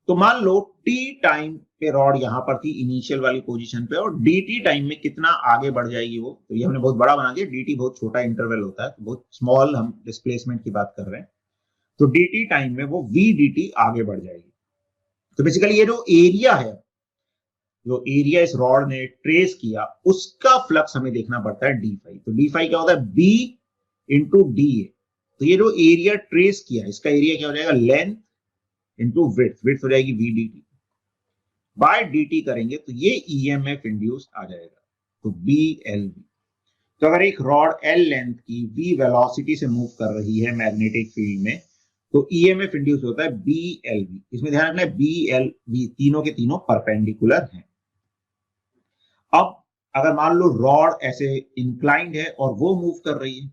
तो मान लो t टाइम पे रॉड यहां पर थी इनिशियल वाली पोजीशन पे, और dt टाइम में कितना आगे बढ़ जाएगी वो, तो ये हमने बहुत बड़ा बना दिया। dt बहुत छोटा इंटरवल होता है, तो बहुत स्मॉल हम डिस्प्लेसमेंट की बात कर रहे हैं। तो dt टाइम में वो v dt आगे बढ़ जाएगी। तो बेसिकली ये जो एरिया है, जो एरिया इस रॉड ने ट्रेस किया, उसका फ्लक्स हमें देखना पड़ता है डी फाई। तो डी फाई क्या होता है, b इंटू डी ए। तो ये जो एरिया ट्रेस किया, इसका एरिया क्या हो जाएगा, लेंथ इंटू विड्थ। विड्थ हो जाएगी v dt। बाय dt करेंगे तो ये ईएमएफ इंड्यूस आ जाएगा, तो BLV। तो अगर एक रॉड L लेंथ की v वेलोसिटी से मूव कर रही है मैग्नेटिक फील्ड में, तो ईएमएफ इंड्यूस होता है BLV। इसमें ध्यान रखना है BLV तीनों के तीनों परपेंडिकुलर हैं। अब अगर मान लो रॉड ऐसे इंक्लाइंड है और वो मूव कर रही है,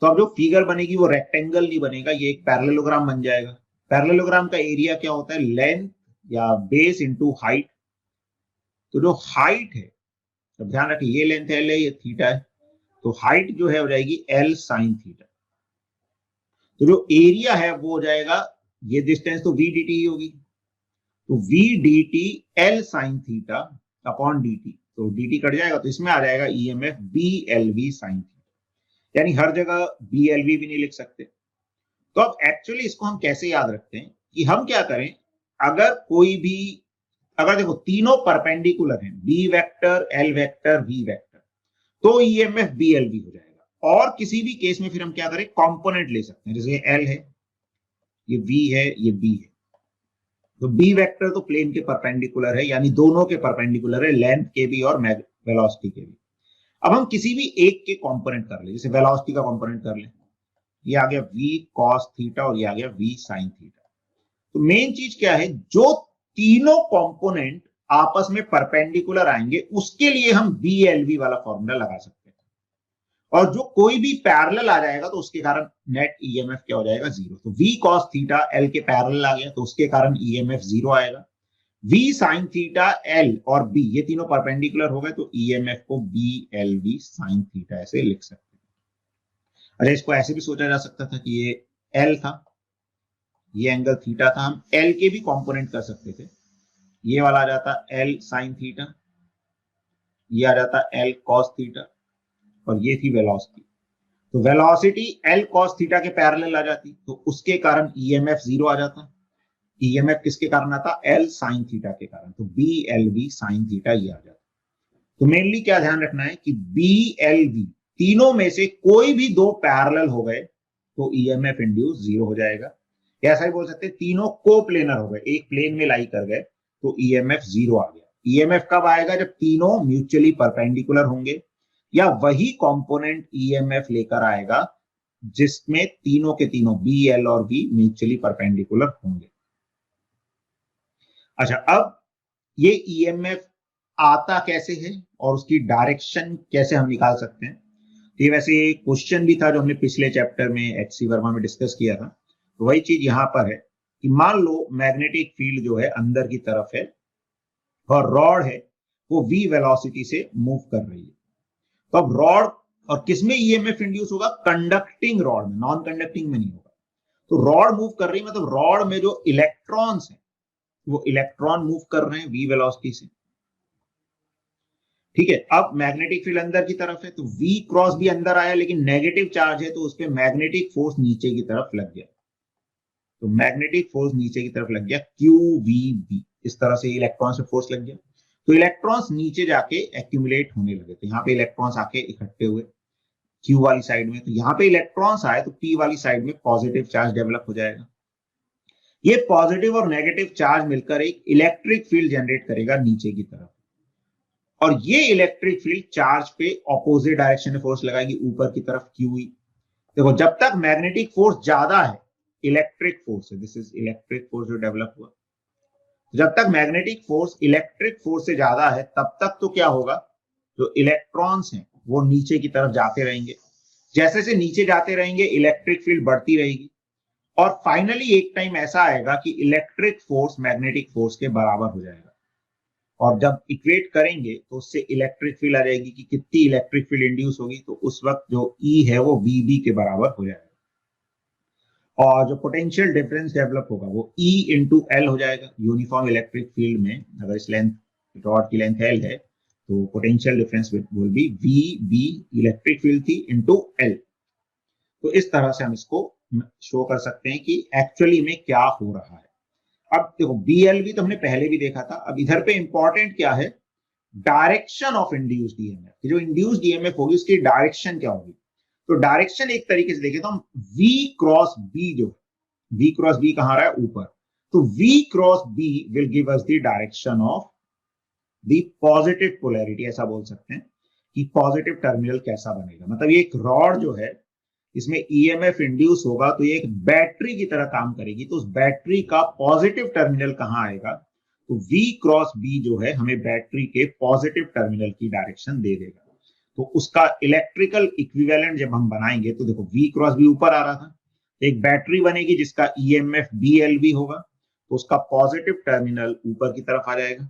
तो अब जो फिगर बनेगी वो रेक्टेंगल नहीं बनेगा, ये एक पैरेललोग्राम बन जाएगा। पैरेललोग्राम का एरिया क्या होता है, लेंथ या बेस इंटू हाइट। तो जो हाइट है, तो ध्यान रखिए ये लेंथ L है, ये थीटा है, तो हाइट जो है हो जाएगी L साइन थीटा। तो जो एरिया है वो हो जाएगा, ये डिस्टेंस तो v dt ही होगी, तो v dt L sine theta upon dt। तो dt कट जाएगा तो इसमें आ जाएगा ईएमएफ BLV साइन थीटा। यानी हर जगह BLV भी नहीं लिख सकते। तो अब एक्चुअली इसको हम कैसे याद रखते हैं कि हम क्या करें, अगर कोई भी, अगर देखो तीनों परपेंडिकुलर हैं, B vector, L vector, V vector, तो ईएमएफ BLV हो जाएगा। और किसी भी केस में फिर हम क्या करें, कंपोनेंट ले सकते हैं। जैसे ये L है, ये V है, ये B है, तो B वेक्टर तो प्लेन के परपेंडिकुलर है, यानी दोनों के परपेंडिकुलर है, लेंथ के भी और वेलोसिटी के भी। अब हम किसी भी एक के कंपोनेंट कर ले, जैसे वेलोसिटी का कंपोनेंट कर ले, ये आ गया v cos थीटा और ये आ गया v sin थीटा। तो मेन चीज क्या है, जो तीनों कंपोनेंट आपस में परपेंडिकुलर आएंगे उसके लिए हम BLV वाला फॉर्मूला लगा सकते हैं, और जो कोई भी पैरेलल आ जाएगा तो उसके कारण नेट ईएमएफ क्या हो जाएगा, जीरो। तो v cos थीटा L के पैरेलल आ गया तो उसके कारण ईएमएफ जीरो आएगा। v sin थीटा L और B ये तीनों परपेंडिकुलर हो गए तो ईएमएफ को BLV sin थीटा ऐसे लिख सकते हैं। अच्छा, इसको ऐसे भी सोचा जा सकता था कि ये L था, ये एंगल थीटा था, हम L के भी कंपोनेंट कर सकते थे। ये वाला आ जाता L sin थीटा, ये आ जाता L cos थीटा, और ये थी वेलोसिटी। तो वेलोसिटी L cos थीटा के पैरेलल आ जाती तो उसके कारण ईएमएफ जीरो आ जाता। ईएमएफ किसके कारण आता, L sin थीटा के कारण, तो BLV sin थीटा ये आ जाता। तो मेनली क्या ध्यान रखना है कि BLV तीनों में से कोई भी दो पैरेलल हो गए तो ईएमएफ इंड्यूस जीरो हो जाएगा। ऐसा ही बोल सकते हैं तीनों कोप्लेनर हो गए, एक प्लेन में लाई कर गए तो ईएमएफ जीरो आ गया। ईएमएफ कब आएगा, जब तीनों म्यूचुअली परपेंडिकुलर होंगे, या वही कंपोनेंट ईएमएफ लेकर आएगा जिसमें तीनों के तीनों BL और V म्यूचुअली परपेंडिकुलर होंगे। अच्छा, अब ये ईएमएफ आता कैसे है और उसकी डायरेक्शन कैसे हम निकाल सकते हैं, ये वैसे क्वेश्चन भी था जो हमने पिछले चैप्टर में HC वर्मा में डिस्कस किया था। तो वही चीज यहां पर है कि मान लो मैग्नेटिक फील्ड जो है अंदर की तरफ है और रॉड है वो v वेलोसिटी से मूव कर रही है। तो अब रॉड और किसमें ईएमएफ इंड्यूस होगा, कंडक्टिंग रॉड में, नॉन कंडक्टिंग में नहीं होगा। तो रॉड मूव कर रही है, मतलब रॉड में जो इलेक्ट्रॉन्स हैं वो इलेक्ट्रॉन मूव कर रहे हैं v वेलोसिटी से। ठीक है, अब मैग्नेटिक फील्ड अंदर की तरफ है तो v क्रॉस भी अंदर आया, लेकिन नेगेटिव चार्ज है तो उस पर मैग्नेटिक फोर्स नीचे की तरफ लग गया। तो मैग्नेटिक फोर्स नीचे की तरफ लग गया QVB, इस तरह से इलेक्ट्रॉन से फोर्स लग गया। तो इलेक्ट्रॉन्स नीचे जाके एक्यूमुलेट होने लगे, तो यहाँ पे इलेक्ट्रॉन्स आके इकट्ठे हुए Q वाली साइड में, तो यहाँ पे इलेक्ट्रॉन्स आए तो P वाली साइड में पॉजिटिव चार्ज डेवलप हो जाएगा। ये पॉजिटिव और नेगेटिव चार्ज मिलकर एक इलेक्ट्रिक फील्ड जनरेट करेगा नीचे की तरफ, और ये इलेक्ट्रिक फील्ड चार्ज पे ऑपोजिट डायरेक्शन में फोर्स लगाएगी ऊपर की तरफ QE। देखो, जब तक मैग्नेटिक फोर्स ज्यादा है, इलेक्ट्रिक फोर्स है, दिस इज इलेक्ट्रिक फोर्स जो डेवलप हुआ, जब तक मैग्नेटिक फोर्स इलेक्ट्रिक फोर्स से ज्यादा है तब तक तो क्या होगा, जो इलेक्ट्रॉन्स हैं वो नीचे की तरफ जाते रहेंगे। जैसे से नीचे जाते रहेंगे इलेक्ट्रिक फील्ड बढ़ती रहेगी, और फाइनली एक टाइम ऐसा आएगा कि इलेक्ट्रिक फोर्स मैग्नेटिक फोर्स के बराबर हो जाएगा, और जब इक्वेट करेंगे तो उससे इलेक्ट्रिक फील्ड आ जाएगी कि कितनी इलेक्ट्रिक फील्ड इंड्यूस होगी, तो उस वक्त जो E है वो VB के बराबर हो जाएगा, और जो पोटेंशियल डिफरेंस डेवलप होगा वो E इंटू L हो जाएगा। यूनिफॉर्म इलेक्ट्रिक फील्ड में अगर इस लेंथ, रॉड की लेंथ L है तो potential difference will be VB, electric field थी, इंटू L। तो इस तरह से हम इसको शो कर सकते हैं कि एक्चुअली में क्या हो रहा है। अब देखो, BLV तो हमने पहले भी देखा था, अब इधर पे इंपॉर्टेंट क्या है, डायरेक्शन ऑफ इंड्यूस्ड ईएमएफ। जो इंड्यूस्ड ईएमएफ होगी उसकी डायरेक्शन क्या होगी, तो डायरेक्शन एक तरीके से देखें तो हम V क्रॉस B, जो V क्रॉस B कहां रहा है, ऊपर, तो V cross B will give us the direction of the positive polarity. ऐसा बोल सकते हैं कि पॉजिटिव टर्मिनल कैसा बनेगा, मतलब ये एक रॉड जो है इसमें ईएमएफ इंड्यूस होगा तो ये एक बैटरी की तरह काम करेगी, तो उस बैटरी का पॉजिटिव टर्मिनल कहां आएगा, तो V क्रॉस B जो है हमें बैटरी के पॉजिटिव टर्मिनल की डायरेक्शन दे देगा। तो उसका इलेक्ट्रिकल इक्विवेलेंट जब हम बनाएंगे तो देखो, V क्रॉस B ऊपर आ रहा था, एक बैटरी बनेगी जिसका ईएमएफ BLV होगा, तो उसका पॉजिटिव टर्मिनल ऊपर की तरफ आ जाएगा,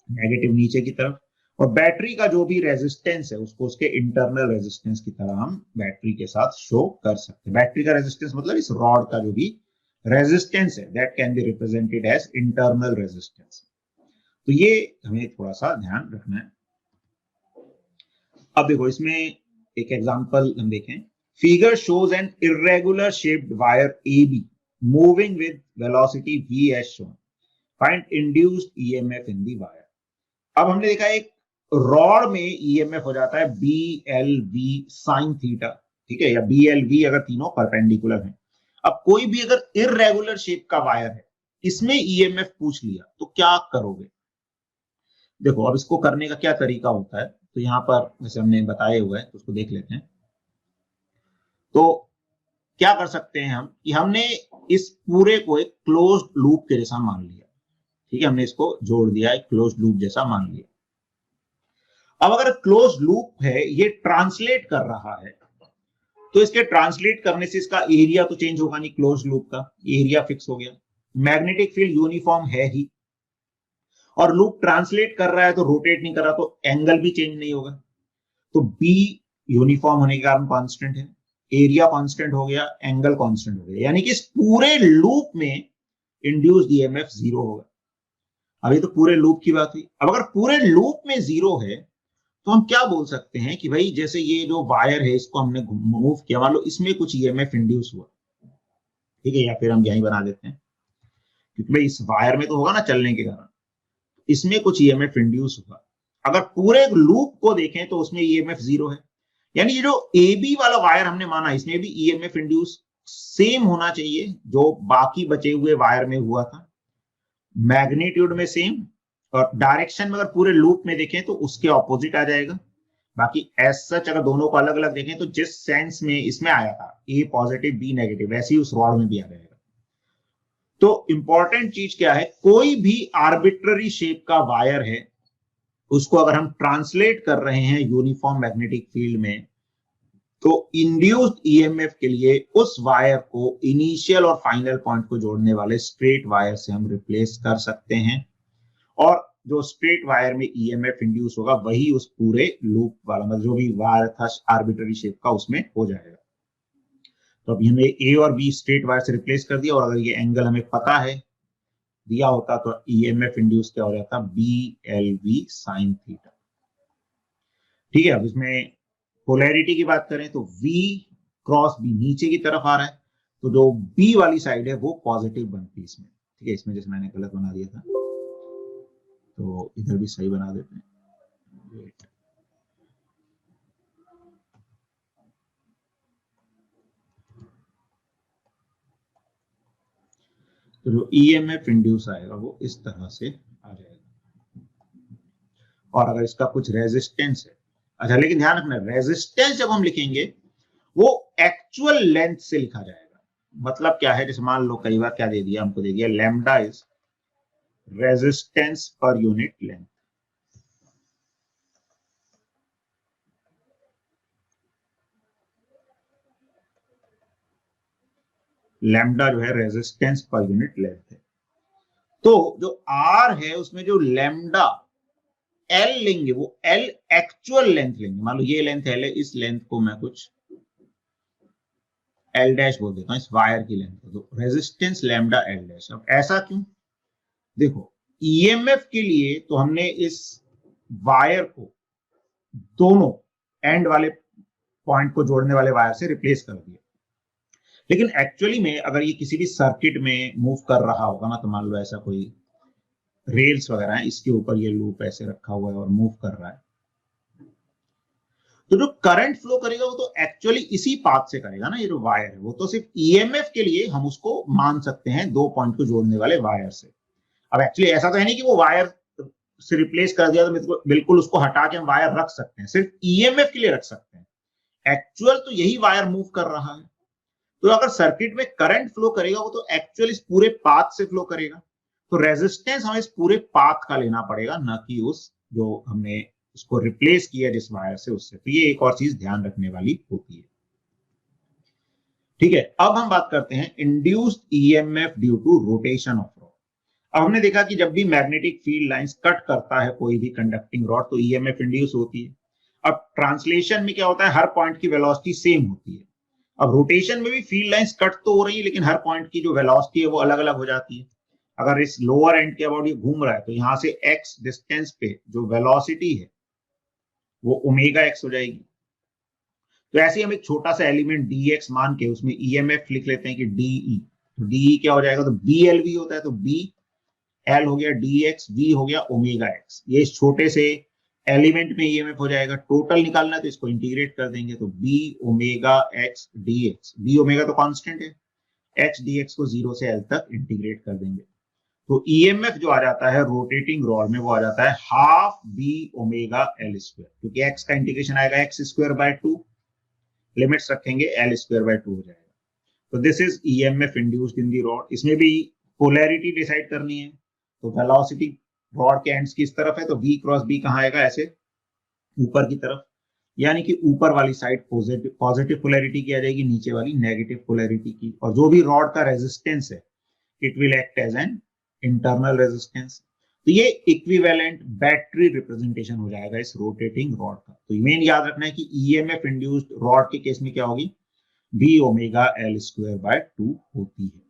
नेगेटिव नीचे की तरफ, और बैटरी का जो भी रेजिस्टेंस है उसको उसके इंटरनल रेजिस्टेंस की तरह हम बैटरी के साथ शो कर सकते हैं। बैटरी का रेजिस्टेंस मतलब इस रॉड का जो भी रेजिस्टेंस है that can be represented as internal resistance. तो ये हमें थोड़ा सा ध्यान रखना है। अब देखो, इसमें एक एग्जांपल हम देखें, figure shows N irregular shaped wire AB moving with velocity V as shown, find induced EMF in the wire. अब हमने देखा एक रॉड में ईएमएफ हो जाता है BLV sin थीटा, ठीक है, या BLV अगर तीनों परपेंडिकुलर हैं। अब कोई भी अगर इर्रेगुलर शेप का वायर है, इसमें ईएमएफ पूछ लिया तो क्या करोगे। देखो, अब इसको करने का क्या तरीका होता है, तो यहाँ पर जैसे हमने बताया हुआ है तो उसको देख लेते हैं। तो क्या कर सकते हैं हम कि हमने इस पूरे को एक क्लोज्ड लूप के जैसा मान लिया। ठीक है, हमने इसको जोड़ दिया, एक क्लोज्ड लूप जैसा मान लिया। अब अगर क्लोज्ड लूप है, ये ट्रांसलेट कर रहा है, तो इसके ट्रांसलेट करने से इसका एरिया तो चेंज होगा नहीं, क्लोज्ड लूप का एरिया फिक्स हो गया। मैग्नेटिक फील्ड यूनिफॉर्म है ही, और लूप ट्रांसलेट कर रहा है तो रोटेट नहीं कर रहा, तो एंगल भी चेंज नहीं होगा। तो बी यूनिफॉर्म होने के कारण कांस्टेंट है, एरिया कांस्टेंट हो गया, एंगल कांस्टेंट हो गया, यानी कि इस पूरे लूप में इंड्यूस्ड ईएमएफ जीरो होगा। अभी तो पूरे लूप की बात हुई। अब अगर पूरे लूप में जीरो है तो हम क्या बोल सकते हैं कि भाई जैसे ये जो वायर है इसको हमने मूव किया, मान लो इसमें कुछ ईएमएफ इंड्यूस हुआ, ठीक है, या फिर हम यहीं बना देते हैं, क्योंकि भाई इस वायर में तो होगा ना चलने के कारण, इसमें कुछ ईएमएफ इंड्यूस हुआ। अगर पूरे लूप को देखें तो उसमें ईएमएफ जीरो है, यानी ये जो ए बी वाला वायर हमने माना इसमें भी ईएमएफ इंड्यूस सेम होना चाहिए जो बाकी बचे हुए वायर में हुआ था, मैग्नीट्यूड में सेम, और डायरेक्शन में अगर पूरे लूप में देखें तो उसके ऑपोजिट आ जाएगा। बाकी एज सच अगर दोनों को अलग अलग देखें तो जिस सेंस में इसमें आया था ए पॉजिटिव बी नेगेटिव, वैसे ही उस रॉड में भी आ जाएगा। तो इंपॉर्टेंट चीज क्या है, कोई भी आर्बिट्ररी शेप का वायर है, उसको अगर हम ट्रांसलेट कर रहे हैं यूनिफॉर्म मैग्नेटिक फील्ड में, तो इंड्यूस्ड ईएमएफ के लिए उस वायर को इनिशियल और फाइनल पॉइंट को जोड़ने वाले स्ट्रेट वायर से हम रिप्लेस कर सकते हैं, और जो स्ट्रेट वायर में ईएमएफ इंड्यूस होगा वही उस पूरे लूप वाला, मतलब जो भी वायर था आर्बिट्ररी शेप का उसमें हो जाएगा। तो अभी हमने ए और बी स्ट्रेट वायर से रिप्लेस कर दिया, और अगर ये एंगल हमें पता है दिया होता तो ईएमएफ इंड्यूस क्या हो जाता, B L V sine theta. ठीक है, अब इसमें पोलैरिटी की बात करें तो V क्रॉस B नीचे की तरफ आ रहा है, तो जो B वाली साइड है वो पॉजिटिव बनती है इसमें। ठीक है, इसमें जैसे मैंने गलत बना दिया था तो इधर भी सही बना देते हैं। तो जो ईएमएफ इंड्यूस आएगा वो इस तरह से आ जाएगा, और अगर इसका कुछ रेजिस्टेंस है, अच्छा लेकिन ध्यान रखना रेजिस्टेंस जब हम लिखेंगे वो एक्चुअल लेंथ से लिखा जाएगा। मतलब क्या है, जैसे मान लो कई बार क्या दे दिया हमको, दे दिया लैम्डा इज रेजिस्टेंस पर यूनिट लेंथ। लैम्डा जो है रेजिस्टेंस पर यूनिट लेंथ है, तो जो आर है उसमें जो लैम्डा एल लेंगे वो एल एक्चुअल लेंथ लेंगे। मान लो ये लेंथ एल है, इस लेंथ को मैं कुछ एल डैश बोल देता हूं, इस वायर की लेंथ को, तो रेजिस्टेंस लैम्डा एल डैश। अब ऐसा क्यों, देखो ईएमएफ के लिए तो हमने इस वायर को दोनों एंड वाले पॉइंट को जोड़ने वाले वायर से रिप्लेस कर दिया, लेकिन एक्चुअली में अगर ये किसी भी सर्किट में मूव कर रहा होगा ना, तो मान लो ऐसा कोई रेल्स वगैरह है, इसके ऊपर ये लूप ऐसे रखा हुआ है और मूव कर रहा है, तो जो करंट फ्लो करेगा वो तो एक्चुअली इसी पाथ से करेगा ना, ये जो वायर है वो तो सिर्फ ईएमएफ के लिए हम उसको मान सकते हैं दो पॉइंट को जोड़ने वाले वायर से। अब एक्चुअली ऐसा तो है नहीं कि वो वायर से रिप्लेस कर दिया तो बिल्कुल उसको हटा के हम वायर रख सकते हैं, सिर्फ ईएमएफ के लिए रख सकते हैं, एक्चुअल तो यही वायर मूव कर रहा है। तो अगर सर्किट में करंट फ्लो करेगा वो तो एक्चुअल इस पूरे पाथ से फ्लो करेगा, तो रेजिस्टेंस हमें इस पूरे पाथ का लेना पड़ेगा, ना कि उस जो हमने उसको रिप्लेस किया जिस वायर से उससे। तो ये एक और चीज ध्यान रखने वाली होती है। ठीक है, अब हम बात करते हैं induced EMF due to rotation of rod. अब हमने देखा कि जब भी मैग्नेटिक फील्ड लाइंस कट करता है कोई भी कंडक्टिंग रॉड तो ईएमएफ इंड्यूस होती है। अब ट्रांसलेशन में क्या होता है, हर पॉइंट की वेलोसिटी सेम होती है। अब रोटेशन में भी फील्ड लाइंस कट तो हो रही है, लेकिन हर पॉइंट की जो वेलोसिटी है वो अलग अलग हो जाती है। अगर इस लोअर एंड के अबाउट ये घूम रहा है तो यहां से x डिस्टेंस पे जो वेलोसिटी है वो ओमेगा x हो जाएगी। तो ऐसे ही हम एक छोटा सा एलिमेंट dx मान के उसमें ईएमएफ लिख लेते हैं कि de, तो de क्या हो जाएगा, तो blv होता है, तो bl हो गया dx, v हो गया ओमेगा x। ये इस छोटे से एलिमेंट में ईएमएफ हो जाएगा। टोटल निकालना है तो इसको इंटीग्रेट कर देंगे, तो b omega x dx, b omega तो कांस्टेंट है, h dx को 0 से l तक इंटीग्रेट कर देंगे, तो ईएमएफ जो आ जाता है रोटेटिंग रॉड में वो आ जाता है half B omega L square, क्योंकि एक्स का इंटीग्रेशन आएगा एक्स स्क्वायर बाय 2, लिमिट्स रखेंगे एल स्क्वायर बाय 2 हो जाएगा। तो this is EMF induced in the rod. इसमें भी पोलैरिटी डिसाइड करनी है, तो वेलोसिटी रॉड के एंड्स की इस तरफ है, तो बी क्रॉस बी कहाँ आएगा, ऐसे ऊपर की तरफ, यानी कि ऊपर वाली साइड पॉजिटिव पोलैरिटी की आ जाएगी, नीचे वाली नेगेटिव पोलैरिटी की। और जो भी रॉड का रेजिस्टेंस है it will act as an internal resistance. तो ये इक्विवेलेंट बैटरी रिप्रेजेंटेशन हो जाएगा इस रोटेटिंग रॉड का। तो मेन याद रखना है कि ईएमएफ इंड्यूस्ड रॉड के केस में क्या होगी, B omega L square by 2 होती है।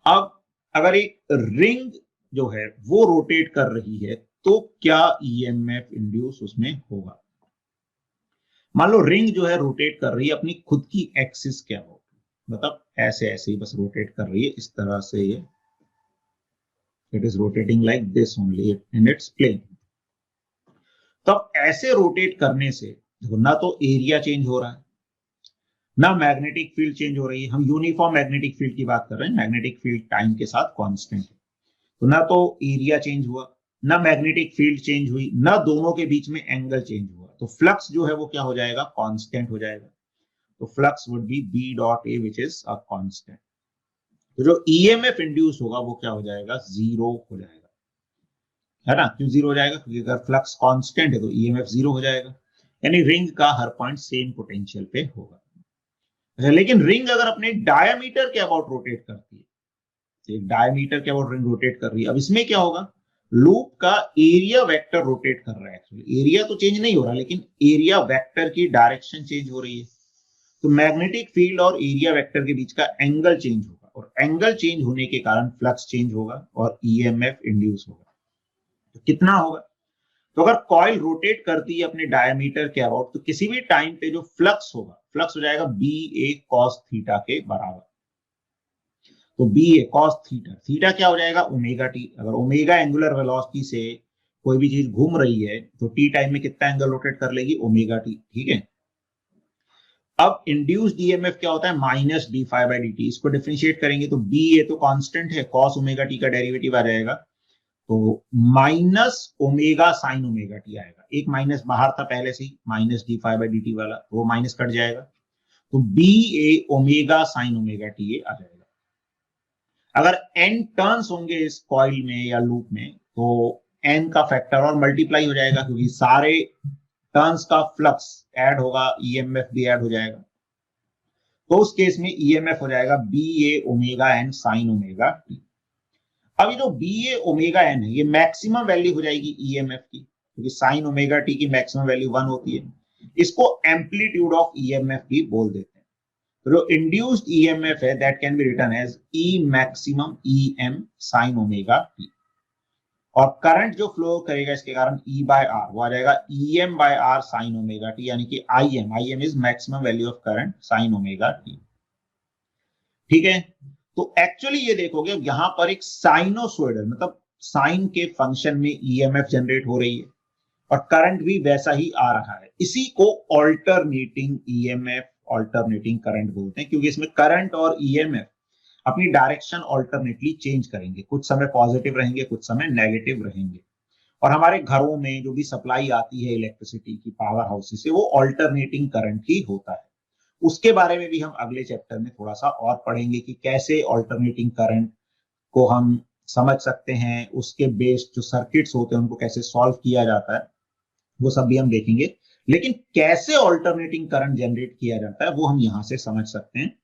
अब अगर एक रिंग जो है वो रोटेट कर रही है तो क्या ईएमएफ इंड्यूस उसमें होगा। मान लो रिंग जो है रोटेट कर रही है अपनी खुद की एक्सिस, क्या हो, मतलब ऐसे ऐसे ही बस रोटेट कर रही है इस तरह से, ये it is rotating like this only in its plane. तो अब ऐसे रोटेट करने से देखो ना तो एरिया चेंज हो रहा है, ना मैग्नेटिक फील्ड चेंज हो रही है। हम यूनिफॉर्म मैग्नेटिक फील्ड की बात कर रहे हैं, मैग्नेटिक फील्ड टाइम के साथ कांस्टेंट है। तो ना तो एरिया चेंज हुआ, ना मैग्नेटिक फील्ड चेंज हुई, ना दोनों के बीच में एंगल चेंज हुआ। तो फ्लक्स जो है वो क्या हो जाएगा, कांस्टेंट हो जाएगा। तो flux would be B dot A which is a constant. तो जो ईएमएफ इंड्यूस होगा वो क्या हो जाएगा, जीरो हो जाएगा, है ना। क्यों जीरो हो जाएगा, क्योंकि अगर फ्लक्स कांस्टेंट है तो ईएमएफ जीरो हो जाएगा, यानी रिंग का हर पॉइंट सेम पोटेंशियल पे होगा। अच्छा, लेकिन रिंग अगर अपने डायमीटर के अबाउट रोटेट करती है, एक डायमीटर के अबाउट रिंग रोटेट कर रही है, अब इसमें क्या होगा, लूप का एरिया वेक्टर रोटेट कर रहा है। एक्चुअली एरिया तो चेंज नहीं हो रहा, लेकिन एरिया वेक्टर की डायरेक्शन चेंज हो रही है। तो मैग्नेटिक फील्ड और एरिया वेक्टर के बीच का एंगल चेंज होगा, और एंगल चेंज होने के कारण फ्लक्स चेंज होगा और ईएमएफ इंड्यूस होगा। तो कितना होगा, तो अगर कॉइल रोटेट करती है अपने डायमीटर के अबाउट, तो किसी भी टाइम पे जो फ्लक्स होगा, फ्लक्स हो जाएगा बी ए कॉस थीटा के बराबर। तो बी ए कॉस थीटा, थीटा क्या हो जाएगा, ओमेगा टी। अगर ओमेगा एंगुलर वेलोसिटी से कोई भी चीज घूम रही है तो टी टाइम में कितना एंगल रोटेट कर लेगी, ओमेगा टी, ठीक है। अब इंड्यूस्ड ईएमएफ क्या होता है, minus D phi by D T. इसको डिफरेंशिएट करेंगे तो बी ए तो कांस्टेंट है, कॉस ओमेगा टी का डेरिवेटिव आ जाएगा, तो minus omega sine omega T आएगा। एक माइनस बाहर था पहले से ही, minus D phi by D T वाला, वो माइनस कट जाएगा, तो B A omega sine omega T A आ जाएगा। अगर एन टर्न्स होंगे इस कॉइल में या लूप में, तो एन का फैक्टर और मल्टीप्लाई हो जाएगा, क्योंकि सारे टर्न्स का फ्लक्स ऐड होगा, ईएमएफ भी ऐड हो जाएगा। तो उस केस में ईएमएफ हो जाएगा B A omega N sine omega T. अब ये जो बी ए ओमेगा एन है, ये मैक्सिमम वैल्यू हो जाएगी ईएमएफ की, क्योंकि साइन ओमेगा टी की मैक्सिमम वैल्यू 1 होती है। इसको एम्पलीट्यूड ऑफ ईएमएफ भी बोल देते हैं। तो जो इंड्यूस्ड ईएमएफ है that can be written as E maximum E M sine omega T. और करंट जो फ्लो करेगा इसके कारण ई बाय आर, वो आ जाएगा E M by R sine omega T, यानी कि I M is maximum value of current sine omega T, ठीक है। तो एक्चुअली ये देखोगे यहां पर एक साइनोसॉइडल, मतलब साइन के फंक्शन में ईएमएफ जनरेट हो रही है और करंट भी वैसा ही आ रहा है। इसी को ऑल्टरनेटिंग ईएमएफ, ऑल्टरनेटिंग करंट बोलते हैं, क्योंकि इसमें करंट और ईएमएफ अपनी डायरेक्शन ऑल्टरनेटली चेंज करेंगे, कुछ समय पॉजिटिव रहेंगे, कुछ समय नेगेटिव रहेंगे। और हमारे घरों में जो भी सप्लाई आती है इलेक्ट्रिसिटी की पावर हाउस से, वो ऑल्टरनेटिंग करंट ही होता है। उसके बारे में भी हम अगले चैप्टर में थोड़ा सा और पढ़ेंगे कि कैसे ऑल्टरनेटिंग करंट को हम समझ सकते हैं, उसके बेस्ड जो सर्किट्स होते हैं उनको कैसे सॉल्व किया जाता है, वो सब भी हम देखेंगे। लेकिन कैसे ऑल्टरनेटिंग करंट जनरेट किया जाता है वो हम यहां से समझ सकते हैं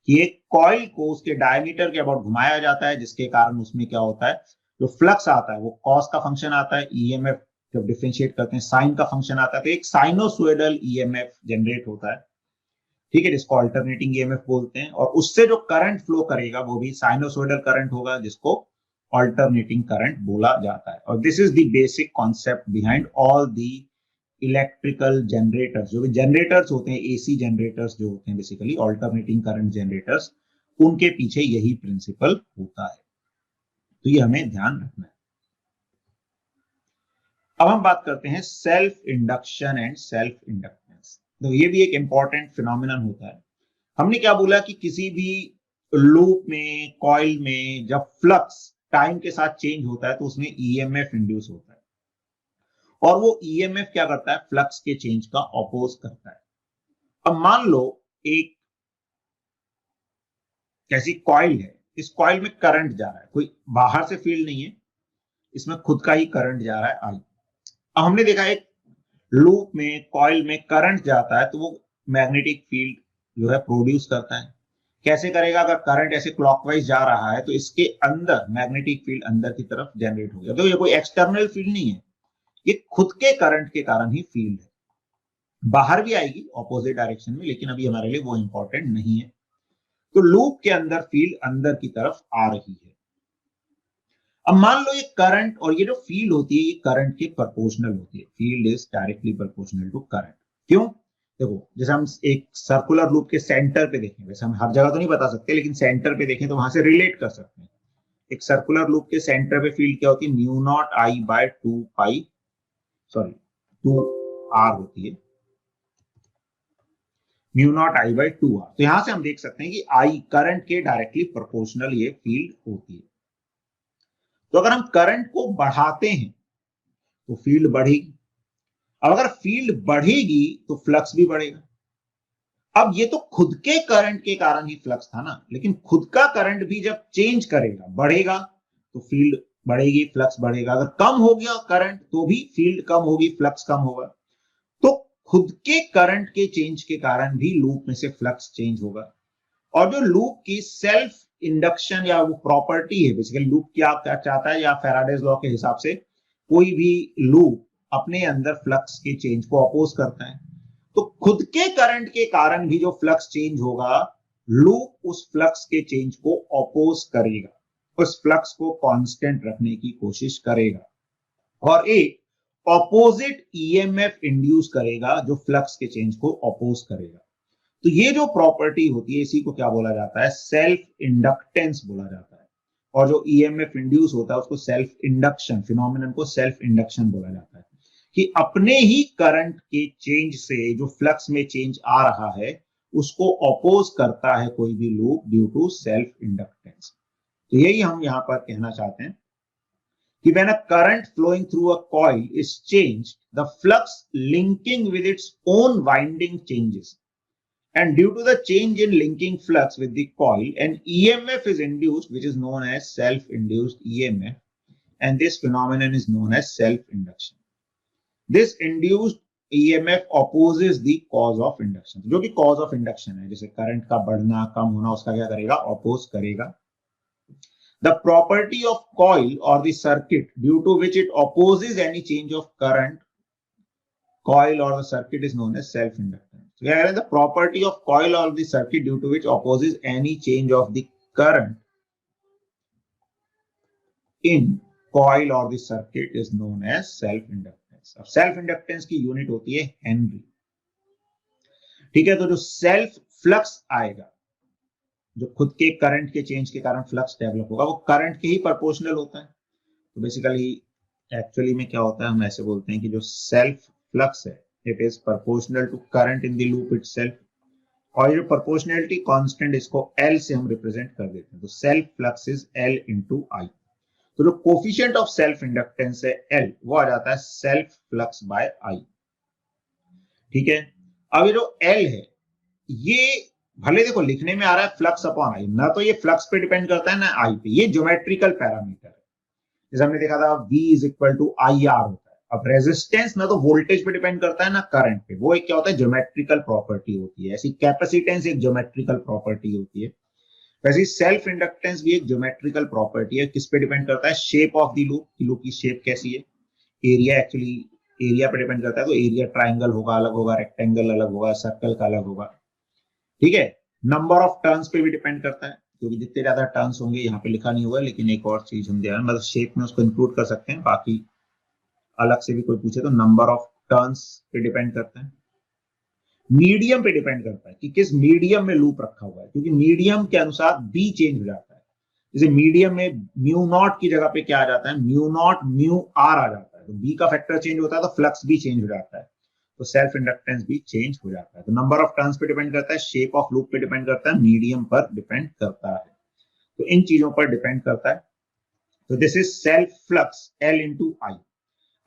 कि एक कॉइल को उसके डायमीटर के अबाउट घुमाया जाता है, जिसके कारण उसमें क्या होता है, जो फ्लक्स आता है वो कॉस का फंक्शन आता है, ईएमएफ जब डिफरेंशिएट करते हैं साइन का फंक्शन आता है, तो एक साइनोसॉइडल ईएमएफ जनरेट होता है, ठीक है, जिसको अल्टरनेटिंग ईएमएफ बोलते हैं। और उससे जो करंट फ्लो करेगा वो भी साइनोसॉइडल करंट होगा, जिसको अल्टरनेटिंग करंट बोला जाता है। और this is the basic concept behind all the electrical generators. जो भी जनरेटर्स होते हैं, एसी जनरेटर्स जो होते हैं, बेसिकली अल्टरनेटिंग करंट जनरेटर्स, उनके पीछे यही प्रिंसिपल होता है। तो ये हमें ध्यान रखना है। अब हम बात करते हैं self induction and self inductance. तो ये भी एक इंपॉर्टेंट फिनोमिनन होता है। हमने क्या बोला कि किसी भी लूप में, कॉइल में जब फ्लक्स टाइम के साथ चेंज होता है तो उसमें ईएमएफ इंड्यूस होता है, और वो ईएमएफ क्या करता है, फ्लक्स के चेंज का अपोज करता है। अब मान लो एक कैसी कॉइल है, इस कॉइल में करंट जा रहा है, कोई बाहर से फील्ड नहीं है, इसमें खुद का ही करंट जा रहा है आई। अब हमने देखा एक लूप में, कॉइल में करंट जाता है तो वो मैग्नेटिक फील्ड जो है प्रोड्यूस करता है। कैसे करेगा, अगर करंट ऐसे क्लॉकवाइज जा रहा है तो इसके अंदर मैग्नेटिक फील्ड अंदर की तरफ जनरेट हो गया। तो ये कोई एक्सटर्नल फील्ड नहीं है, ये खुद के करंट के कारण ही फील्ड है। बाहर भी आएगी ऑपोजिट डायरेक्शन में, लेकिन अभी हमारे लिए वो इंपॉर्टेंट नहीं है। तो लूप के अंदर फील्ड अंदर की तरफ आ रही है। अब मान लो ये करंट और ये जो फील्ड होती है ये करंट के प्रोपोर्शनल होती है। Field is directly proportional to current. क्यों? देखो, जैसे हम एक सर्कुलर लूप के सेंटर पे देखें, वैसे हम हर जगह तो नहीं बता सकते, लेकिन सेंटर पे देखें तो वहां से रिलेट कर सकते हैं। एक सर्कुलर लूप के सेंटर पे फील्ड क्या होती है, mu naught I by 2 R होती है, mu naught I by 2 R. तो यहां से हम देख सकते हैं कि आई करंट के डायरेक्टली प्रोपोर्शनल ये फील्ड होती है। तो अगर हम करंट को बढ़ाते हैं तो फील्ड बढ़ेगी, अब अगर फील्ड बढ़ेगी तो फ्लक्स भी बढ़ेगा। अब ये तो खुद के करंट के कारण ही फ्लक्स था ना, लेकिन खुद का करंट भी जब चेंज करेगा, बढ़ेगा, तो फील्ड बढ़ेगी, फ्लक्स बढ़ेगा। अगर कम हो गया करंट तो भी फील्ड कम होगी, फ्लक्स कम होगा। तो खुद के करंट के चेंज के कारण भी लूप में से फ्लक्स चेंज होगा। और जो लूप की सेल्फ इंडक्शन या वो प्रॉपर्टी है, बेसिकली लूप क्या चाहता है, या फैराडेज लॉ के हिसाब से कोई भी लूप अपने अंदर फ्लक्स के चेंज को अपोज करता है। तो खुद के करंट के कारण भी जो फ्लक्स चेंज होगा, लूप उस फ्लक्स के चेंज को अपोज करेगा, उस फ्लक्स को कांस्टेंट रखने की कोशिश करेगा, और एक ऑपोजिट ईएमएफ इंड्यूस करेगा जो फ्लक्स के चेंज को अपोज करेगा। तो ये जो प्रॉपर्टी होती है इसी को क्या बोला जाता है, सेल्फ इंडक्टेंस बोला जाता है। और जो ईएमएफ इंड्यूस होता है उसको सेल्फ इंडक्शन, फिनोमिनन को सेल्फ इंडक्शन बोला जाता है, कि अपने ही करंट के चेंज से जो फ्लक्स में चेंज आ रहा है उसको अपोज करता है कोई भी loop due to self inductance. तो यही हम यहां पर कहना चाहते हैं कि when a current flowing through a coil is changed, the flux linking with its own winding changes. And due to the change in linking flux with the coil, an EMF is induced, which is known as self-induced EMF. And this phenomenon is known as self-induction. This induced EMF opposes the cause of induction. जो कि cause of induction है, जैसे current का बढ़ना कम होना, उसका क्या करेगा, oppose करेगा. The property of coil or the circuit due to which it opposes any change of current, coil or the circuit, is known as self-inductance. So here the property of coil or the circuit due to which opposes any change of the current in coil or the circuit is known as self-inductance. अब self-inductance की unit होती है Henry. ठीक है, तो जो self flux आएगा, जो खुद के करंट के चेंज के कारण फ्लक्स डेवलप होगा, वो करंट के ही प्रोपोर्शनल होता है। तो बेसिकली एक्चुअली में क्या होता है, हम ऐसे बोलते हैं कि जो सेल्फ फ्लक्स है it is proportional to current in the loop itself, और ये प्रोपोर्शनलिटी कांस्टेंट इसको L से हम रिप्रेजेंट कर देते हैं। तो self flux is L into I. तो जो कोफिशिएंट ऑफ सेल्फ इंडक्टेंस है L, वो आ जाता है सेल्फ फ्लक्स बाय आई। ठीक है, अब ये जो L है, ये भले देखो लिखने में आ रहा है फ्लक्स अपॉन आई, ना तो ये फ्लक्स पे डिपेंड करता है ना आई पे, ये ज्योमेट्रिकल पैरामीटर है। जैसे हमने देखा था V is equal to I R होता है। अब रेजिस्टेंस ना तो वोल्टेज पे डिपेंड करता है ना करंट पे, वो एक क्या होता है, ज्योमेट्रिकल प्रॉपर्टी होती है। ऐसी कैपेसिटेंस एक ज्योमेट्रिकल प्रॉपर्टी होती है, वैसे सेल्फ इंडक्टेंस भी एक ज्योमेट्रिकल प्रॉपर्टी है। किस पे डिपेंड करता है, shape of the loop, loop की शेप कैसी है, एरिया, एक्चुअली एरिया पे डिपेंड करता है। तो एरिया ट्राइंगल होगा अलग होगा, रेक्टेंगल अलग होगा, सर्कल का अलग होगा। ठीक है, नंबर ऑफ टर्न्स पे भी डिपेंड करता है, क्योंकि जितने ज्यादा टर्न्स होंगे, यहाँ पे लिखा नहीं हुआ लेकिन एक और चीज हम ध्यान, मतलब शेप में उसको इंक्लूड कर सकते हैं, बाकी अलग से भी कोई पूछे तो नंबर ऑफ टर्न्स पे डिपेंड करता है। मीडियम पे डिपेंड करता है कि किस मीडियम में लूप रखा हुआ है, क्योंकि मीडियम के अनुसार बी चेंज हो जाता है। जैसे मीडियम में म्यू नॉट की जगह पे क्या आ जाता है, म्यू नॉट म्यू आर आ जाता है, तो बी का फैक्टर चेंज होता है तो फ्लक्स भी चेंज हो जाता है। तो सेल्फ इंडक्टेंस भी चेंज हो जाता है। तो नंबर ऑफ टर्न्स पे डिपेंड करता है, शेप ऑफ लूप पे डिपेंड करता है, मीडियम पर डिपेंड करता है। तो इन चीजों पर डिपेंड करता है। तो this is self flux L into I.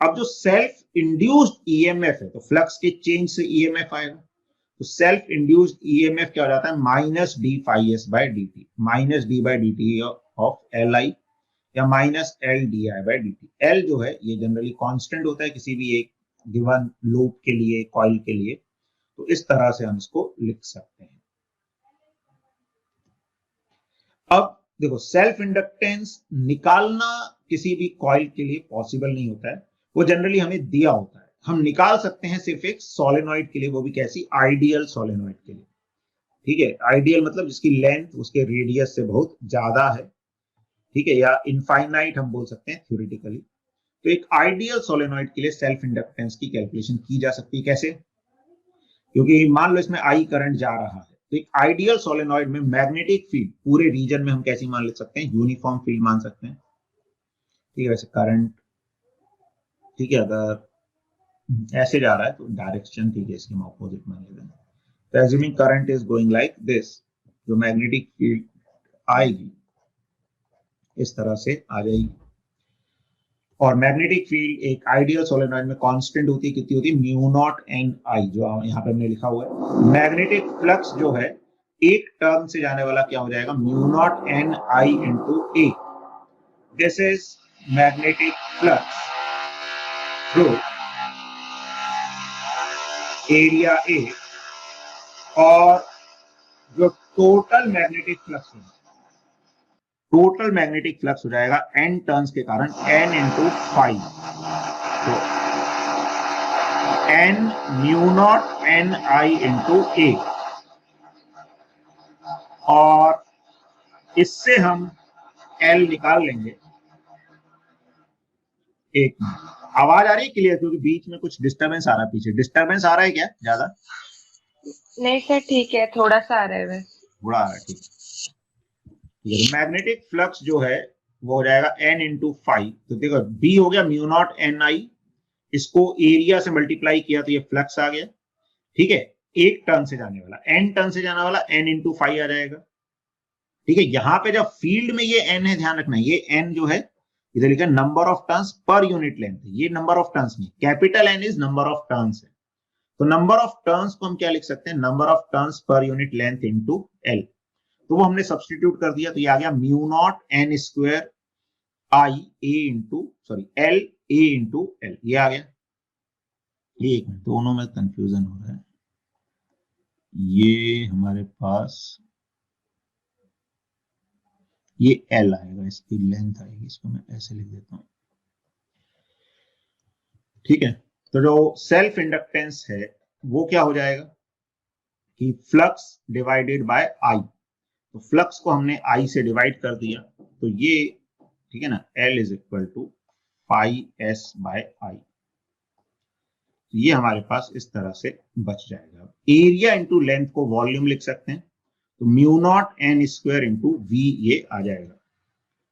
अब जो सेल्फ इंड्यूस्ड ईएमएफ है, तो फ्लक्स के चेंज से ईएमएफ आएगा, तो सेल्फ इंड्यूस्ड ईएमएफ क्या हो जाता है, minus D phi S by D T, minus D by D T of L I, या minus L D I by D T. L जो है ये जनरली कांस्टेंट होता है किसी भी एक गिवन लूप के लिए, कॉइल के लिए। तो इस तरह से हम इसको लिख सकते हैं। अब देखो, सेल्फ इंडक्टेंस निकालना किसी भी कॉइल के लिए पॉसिबल नहीं होता है, वो जनरली हमें दिया होता है। हम निकाल सकते हैं सिर्फ एक सोलेनॉइड के लिए, वो भी कैसी, आइडियल सोलेनॉइड के लिए। ठीक है, आइडियल मतलब जिसकी लेंथ उसके रेडियस से बहुत ज्यादा है, ठीक है, या इनफाइनाइट हम बोल सकते हैं थ्योरेटिकली। तो एक आइडियल सोलेनॉइड के लिए सेल्फ इंडक्टेंस की कैलकुलेशन की जा सकती है। कैसे? क्योंकि मान लो इसमें आई करंट जा रहा है, तो एक आइडियल सोलेनॉइड में मैग्नेटिक फील्ड पूरे रीजन में हम कैसी मान ले सकते हैं, यूनिफॉर्म फील्ड मान सकते हैं। ठीक है, वैसे करंट, ठीक है, अगर ऐसे जा रहा है तो डायरेक्शन, ठीक है, इसके हम ऑपोजिट मान लेते हैं। तो assuming current is going like this, जो मैग्नेटिक फील्ड आएगी इस तरह से आ जाएगी। और मैग्नेटिक फील्ड एक आइडियल सोलेनॉइड में कांस्टेंट होती है, कितनी होती है, म्यू नॉट एन आई, जो यहाँ पे हमने लिखा हुआ है। मैग्नेटिक फ्लक्स जो है एक टर्म से जाने वाला क्या हो जाएगा, mu naught N I into A. This is magnetic flux through area A, और जो टोटल मैग्नेटिक फ्लक्स है, टोटल मैग्नेटिक फ्लक्स हो जाएगा एन टर्न्स के कारण एन इंटू फाइव। तो N mu naught N I into A, और इससे हम एल निकाल लेंगे। एक मिनट, आवाज आ रही है क्लियर? क्योंकि बीच में कुछ डिस्टरबेंस आ रहा है, पीछे डिस्टरबेंस आ रहा है क्या ज्यादा? नहीं सर, ठीक है, थोड़ा सा आ रहा है बस। थोड़ा आ रहा है, ठीक है। मैग्नेटिक फ्लक्स जो है वो हो जाएगा एन इंटू फाइव। तो देखो, बी हो गया म्यू नॉट एन आई, इसको एरिया से मल्टीप्लाई किया तो ये फ्लक्स आ गया। ठीक है, एक टर्न से जाने वाला, एन टर्न से जाने वाला एन इंटू फाइव आ जाएगा। ठीक है, यहां पे जब फील्ड में ये एन है, ध्यान रखना, ये एन जो है इधर लिखा number of turns per unit length, ये नंबर ऑफ टर्न्स नहीं, capital N is number of turns है। तो नंबर ऑफ टर्न्स को हम क्या लिख सकते हैं, number of turns per unit length into L. तो वो हमने सब्सटीट्यूट कर दिया, तो ये आ गया mu naught N square I A into, sorry, L A into L, ये आ गया। एक मिनट, दोनों में कंफ्यूजन हो रहा है। ये हमारे पास ये एल आएगा, इसकी लेंथ आएगी, इसको मैं ऐसे लिख देता हूं। ठीक है, तो जो सेल्फ इंडक्टेंस है वो क्या हो जाएगा कि फ्लक्स डिवाइडेड बाय आई। तो फ्लक्स को हमने आई से डिवाइड कर दिया, तो ये, ठीक है ना, L is equal to pi S by I. ये हमारे पास इस तरह से बच जाएगा। एरिया इंटू लेंथ को वॉल्यूम लिख सकते हैं, तो mu naught N square into V ये आ जाएगा।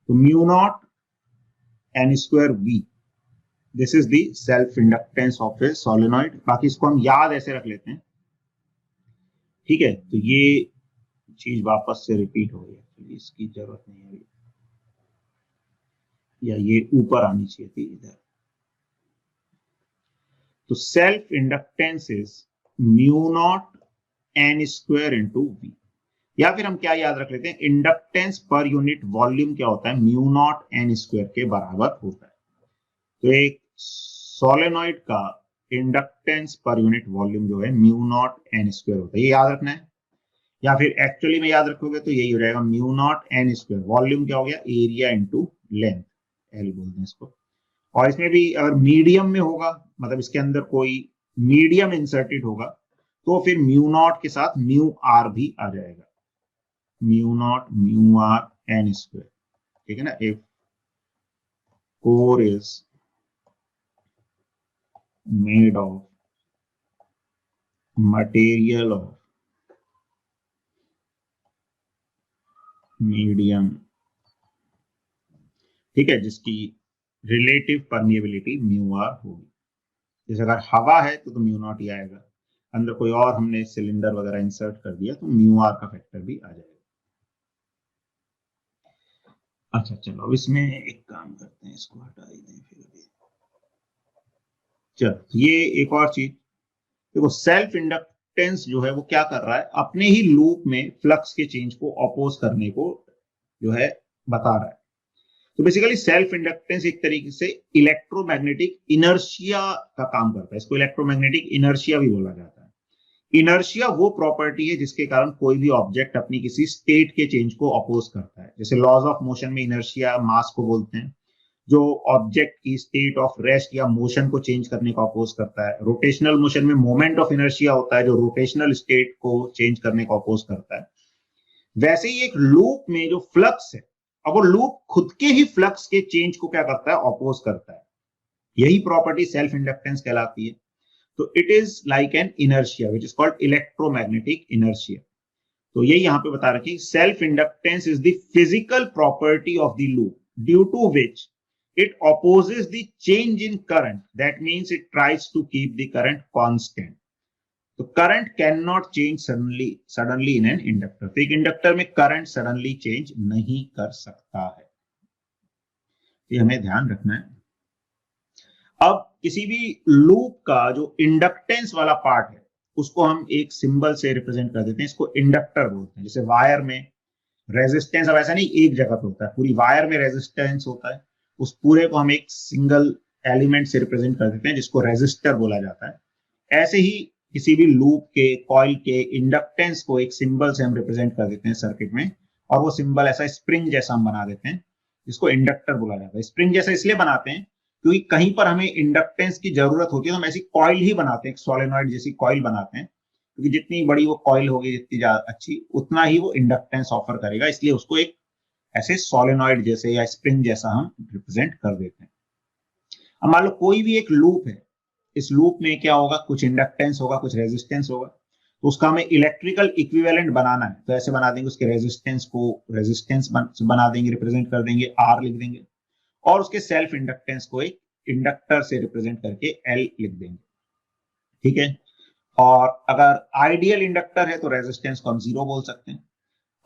तो mu naught N square V, this is the self inductance of a solenoid. बाकी इसको हम याद ऐसे रख लेते हैं। ठीक है, तो ये चीज वापस से रिपीट हो गई, इसकी जरूरत नहीं है, या ये ऊपर आनी चाहिए थी इधर। तो self inductance is mu naught N square into V, या फिर हम क्या याद रख लेते हैं, इंडक्टेंस पर यूनिट वॉल्यूम क्या होता है, म्यू नॉट एन स्क्वायर के बराबर होता है। तो एक सोलेनॉइड का इंडक्टेंस पर यूनिट वॉल्यूम जो है म्यू नॉट एन स्क्वायर होता है, ये याद रखना है। या फिर एक्चुअली में याद रखोगे तो यही हो जाएगा, mu naught N square, volume क्या हो गया, एरिया इंटू लेंथ, एल बोलते हैं इसको। और इसमें भी अगर मीडियम में होगा, मतलब इसके अंदर कोई मीडियम इंसर्टेड होगा, तो फिर म्यू नॉट के साथ म्यू आर भी आ जाएगा, mu naught mu R N square. ठीक है ना, if core is made of material of medium, ठीक है, जिसकी रिलेटिव परमिएबिलिटी म्यू आर होगी। जैसे अगर हवा है तो म्यू नॉट ही आएगा, अंदर कोई और हमने सिलेंडर वगैरह इंसर्ट कर दिया तो म्यू आर का फैक्टर भी आ जाएगा। अच्छा चलो अब इसमें एक काम करते हैं, इसको हटा ही दें फिर भी। चलो ये एक और चीज देखो, सेल्फ इंडक्टेंस जो है वो क्या कर रहा है, अपने ही लूप में फ्लक्स के चेंज को अपोज करने को जो है बता रहा है। तो बेसिकली सेल्फ इंडक्टेंस एक तरीके से इलेक्ट्रोमैग्नेटिक इनर्शिया का काम करता है, इसको इलेक्ट्रोमैग्नेटिक इनर्शिया भी बोला जाता है। इनर्शिया वो प्रॉपर्टी है जिसके कारण कोई भी ऑब्जेक्ट अपनी किसी स्टेट के चेंज को अपोज करता है। जैसे लॉज ऑफ मोशन में इनर्शिया मास को बोलते हैं, जो ऑब्जेक्ट की स्टेट ऑफ रेस्ट या मोशन को चेंज करने को अपोज करता है। रोटेशनल मोशन में मोमेंट ऑफ इनर्शिया होता है जो रोटेशनल स्टेट को चेंज करने को अपोज करता है। वैसे ही एक लूप में जो फ्लक्स है, अब वो लूप खुद के ही फ्लक्स के चेंज को क्या करता है, अपोज करता है। यही प्रॉपर्टी सेल्फ इंडक्टेंस कहलाती है। तो it is like an inertia which is called electromagnetic inertia. तो यही यहां पे बता रखी, self inductance is the physical property of the loop due to which it opposes the change in current. That means it tries to keep the current constant. तो current cannot change suddenly in an inductor. तो एक inductor में current suddenly change नहीं कर सकता है, ये हमें ध्यान रखना है। अब किसी भी लूप का जो इंडक्टेंस वाला पार्ट है उसको हम एक सिंबल से रिप्रेजेंट कर देते हैं, इसको इंडक्टर बोलते हैं। जैसे वायर में रेजिस्टेंस, अब ऐसा नहीं एक जगह पे होता है, पूरी वायर में रेजिस्टेंस होता है, उस पूरे को हम एक सिंगल एलिमेंट से रिप्रेजेंट कर देते हैं जिसको रेजिस्टर बोला जाता है। ऐसे ही किसी भी लूप के कॉइल के इंडक्टेंस को एक सिंबल से हम रिप्रेजेंट कर देते हैं सर्किट में, और वो सिंबल ऐसा स्प्रिंग जैसा हम बना देते हैं जिसको इंडक्टर बोला जाता है। स्प्रिंग जैसा इसलिए बनाते हैं क्योंकि कहीं पर हमें इंडक्टेंस की जरूरत होती है तो हम ऐसी कॉइल ही बनाते हैं, एक सोलेनॉइड जैसी कॉइल बनाते हैं, क्योंकि जितनी बड़ी वो कॉइल होगी, जितनी अच्छी, उतना ही वो इंडक्टेंस ऑफर करेगा, इसलिए उसको एक ऐसे सोलेनॉइड जैसे या स्प्रिंग जैसा हम रिप्रेजेंट कर देते हैं। अब मान लो कोई भी एक लूप है, इस लूप में क्या होगा, कुछ इंडक्टेंस होगा, कुछ रेजिस्टेंस होगा, तो उसका हमें इलेक्ट्रिकल इक्विवेलेंट बनाना है। तो ऐसे बना देंगे, उसके रेजिस्टेंस को रेजिस्टेंस बना देंगे, रिप्रेजेंट कर देंगे, आर लिख देंगे, और उसके सेल्फ इंडक्टेंस को एक इंडक्टर से रिप्रेजेंट करके एल लिख देंगे। ठीक है, और अगर आइडियल इंडक्टर है तो रेजिस्टेंस को हम 0 बोल सकते हैं।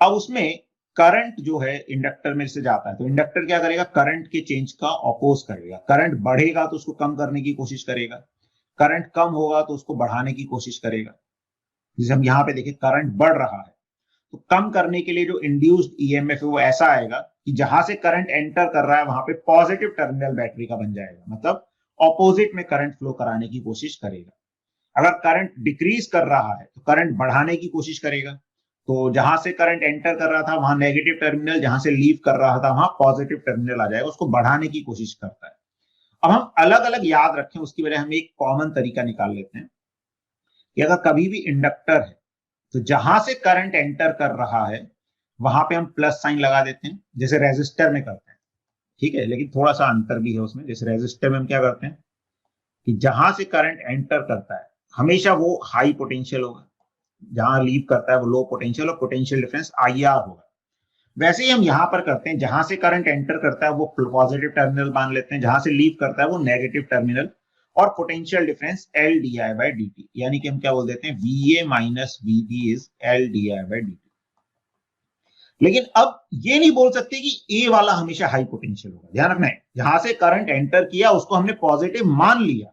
अब उसमें करंट जो है इंडक्टर में से जाता है, तो इंडक्टर क्या करेगा, करंट के चेंज का अपोज करेगा। करंट बढ़ेगा तो उसको कम करने की कोशिश करेगा, करंट कम होगा तो उसको बढ़ाने की कोशिश करेगा। जैसे हम यहाँ पे देखें, करंट बढ़ रहा है तो कम करने के लिए जो इंड्यूस्ड ईएमएफ है वो ऐसा आएगा कि जहां से करंट एंटर कर रहा है वहां पे पॉजिटिव टर्मिनल बैटरी का बन जाएगा, मतलब ऑपोजिट में करंट फ्लो कराने की कोशिश करेगा। अगर करंट डिक्रीज कर रहा है तो करंट बढ़ाने की कोशिश करेगा, तो जहां से करंट एंटर कर रहा था वहां नेगेटिव टर्मिनल, जहां से लीव कर रहा था वहां पॉजिटिव टर्मिनल आ जाएगा, उसको बढ़ाने की कोशिश करता है। अब हम अलग अलग याद रखें उसकी वजह हम एक कॉमन तरीका निकाल लेते हैं कि अगर कभी भी इंडक्टर है तो जहां से करंट एंटर कर रहा है वहां पे हम प्लस साइन लगा देते हैं, जैसे रेजिस्टर में करते हैं। ठीक है, लेकिन थोड़ा सा अंतर भी है उसमें। जैसे रेजिस्टर में हम क्या करते हैं कि जहां से करंट एंटर करता है हमेशा वो हाई पोटेंशियल होगा, जहां लीव करता है वो लो पोटेंशियल, और पोटेंशियल डिफरेंस IR होगा। वैसे ही हम यहां पर करते हैं, जहां से करंट एंटर करता है वो पॉजिटिव टर्मिनल मान लेते हैं, जहां से लीव करता है वो नेगेटिव टर्मिनल, और पोटेंशियल डिफरेंस LdI/dt, यानी कि हम क्या बोल देते हैं, VA minus VB is LdI/dt। लेकिन अब ये नहीं बोल सकते कि ए वाला हमेशा हाई पोटेंशियल होगा। ध्यान रखना है, जहां से करंट एंटर किया उसको हमने पॉजिटिव मान लिया,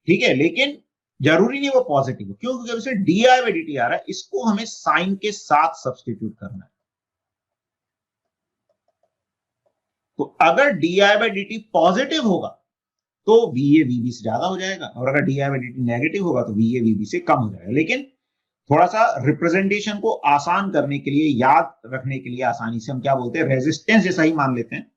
ठीक है, लेकिन जरूरी नहीं वो पॉजिटिव हो, क्यों, क्योंकि इसमें DI/dt आ रहा है, इसको हमें साइन के साथ सब्सटीट्यूट करना है। तो अगर DI/dt पॉजिटिव होगा तो VA VB से ज्यादा हो जाएगा, और अगर DI/dt नेगेटिव होगा तो VA VB से कम हो जाएगा। लेकिन थोड़ा सा रिप्रेजेंटेशन को आसान करने के लिए, याद रखने के लिए आसानी से हम क्या बोलते हैं, रेजिस्टेंस जैसा ही मान लेते हैं।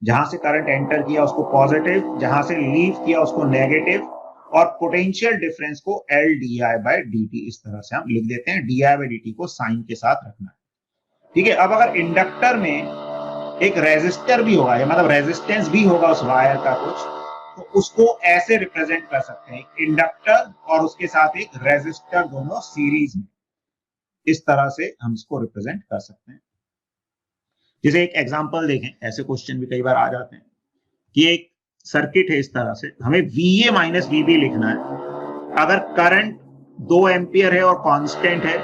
जहां से करंट एंटर किया उसको पॉजिटिव, जहां से लीव किया उसको नेगेटिव, और पोटेंशियल डिफरेंस को LdI/dt इस तरह से हम लिख देते हैं। DI/dt को साइन के साथ रखना है, ठीक है। अब अगर इंडक्टर में एक रेजिस्टर भी होगा, मतलब रेजिस्टेंस भी होगा उस वायर का कुछ, तो उसको ऐसे रिप्रेजेंट कर सकते हैं, इंडक्टर और उसके साथ एक रेजिस्टर दोनों सीरीज में, इस तरह से हम इसको रिप्रेजेंट कर सकते हैं। जैसे एक एग्जांपल देखें, ऐसे क्वेश्चन भी कई बार आ जाते हैं कि एक सर्किट है इस तरह से, हमें VA माइनस VB लिखना है। अगर करंट 2 एम्पियर है और कांस्टेंट है,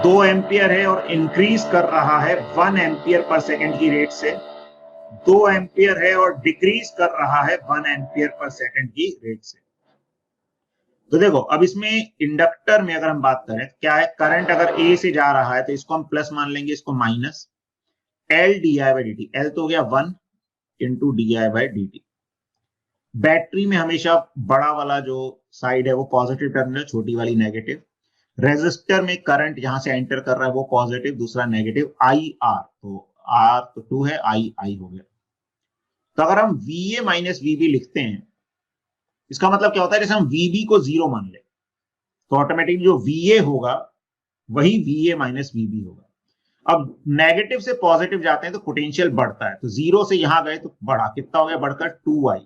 2 एम्पियर है और इंक्रीज कर रहा है 1 एम्पियर पर सेकंड की रेट से, 2 एम्पियर है और डिक्रीज कर रहा है 1 एम्पियर पर सेकंड की रेट से। तो देखो अब इसमें इंडक्टर में अगर हम बात करें क्या है, करंट अगर A से जा रहा है तो इसको हम प्लस मान लेंगे, इसको माइनस, L di/dt, L तो हो गया 1 इंटू di/dt। बैटरी में हमेशा बड़ा वाला जो साइड है वो पॉजिटिव टर्मिनल, छोटी वाली नेगेटिव। रेजिस्टर में करंट यहां से एंटर कर रहा है वो पॉजिटिव, दूसरा नेगेटिव। IR, तो R तो 2 है, I हो गया। तो अगर हम VA माइनस VB लिखते हैं, इसका मतलब क्या होता है, जैसे हम VB को 0 मान ले तो ऑटोमेटिकली जो VA होगा वही VA माइनस VB होगा। अब नेगेटिव से पॉजिटिव जाते हैं तो पोटेंशियल बढ़ता है, तो 0 से यहां गए तो बढ़ा, कितना हो गया बढ़कर 2I।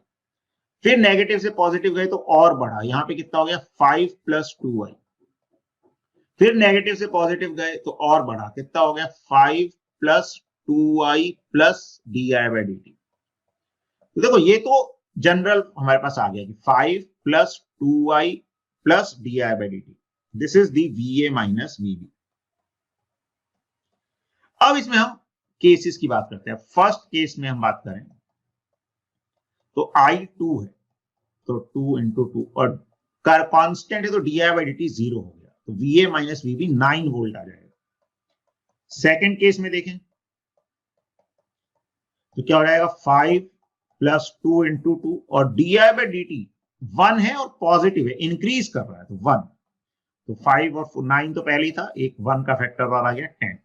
फिर नेगेटिव से पॉजिटिव गए तो और बढ़ा, यहां पे कितना हो गया 5 प्लस 2I। फिर नेगेटिव से पॉजिटिव गए तो और बढ़ा, कितना हो गया 5 प्लस 2I प्लस di/dt। तो देखो ये तो जनरल हमारे पास आ गया कि 5 plus 2I plus di/dt, this is the VA minus VB। अब इसमें हम केसेस की बात करते हैं। फर्स्ट केस में हम बात करें तो I2 है, तो 2 इंटू 2 और कांस्टेंट है तो di/dt 0 हो गया, तो VA माइनस VB 9 वोल्ट आ जाएगा। सेकेंड केस में देखें तो क्या हो जाएगा 5 प्लस 2 इंटू 2 और di/dt 1 है और पॉजिटिव है, इंक्रीज कर रहा है तो 1, तो 5 और 9 तो पहले ही था, एक 1 का फैक्टर और आ गया 10।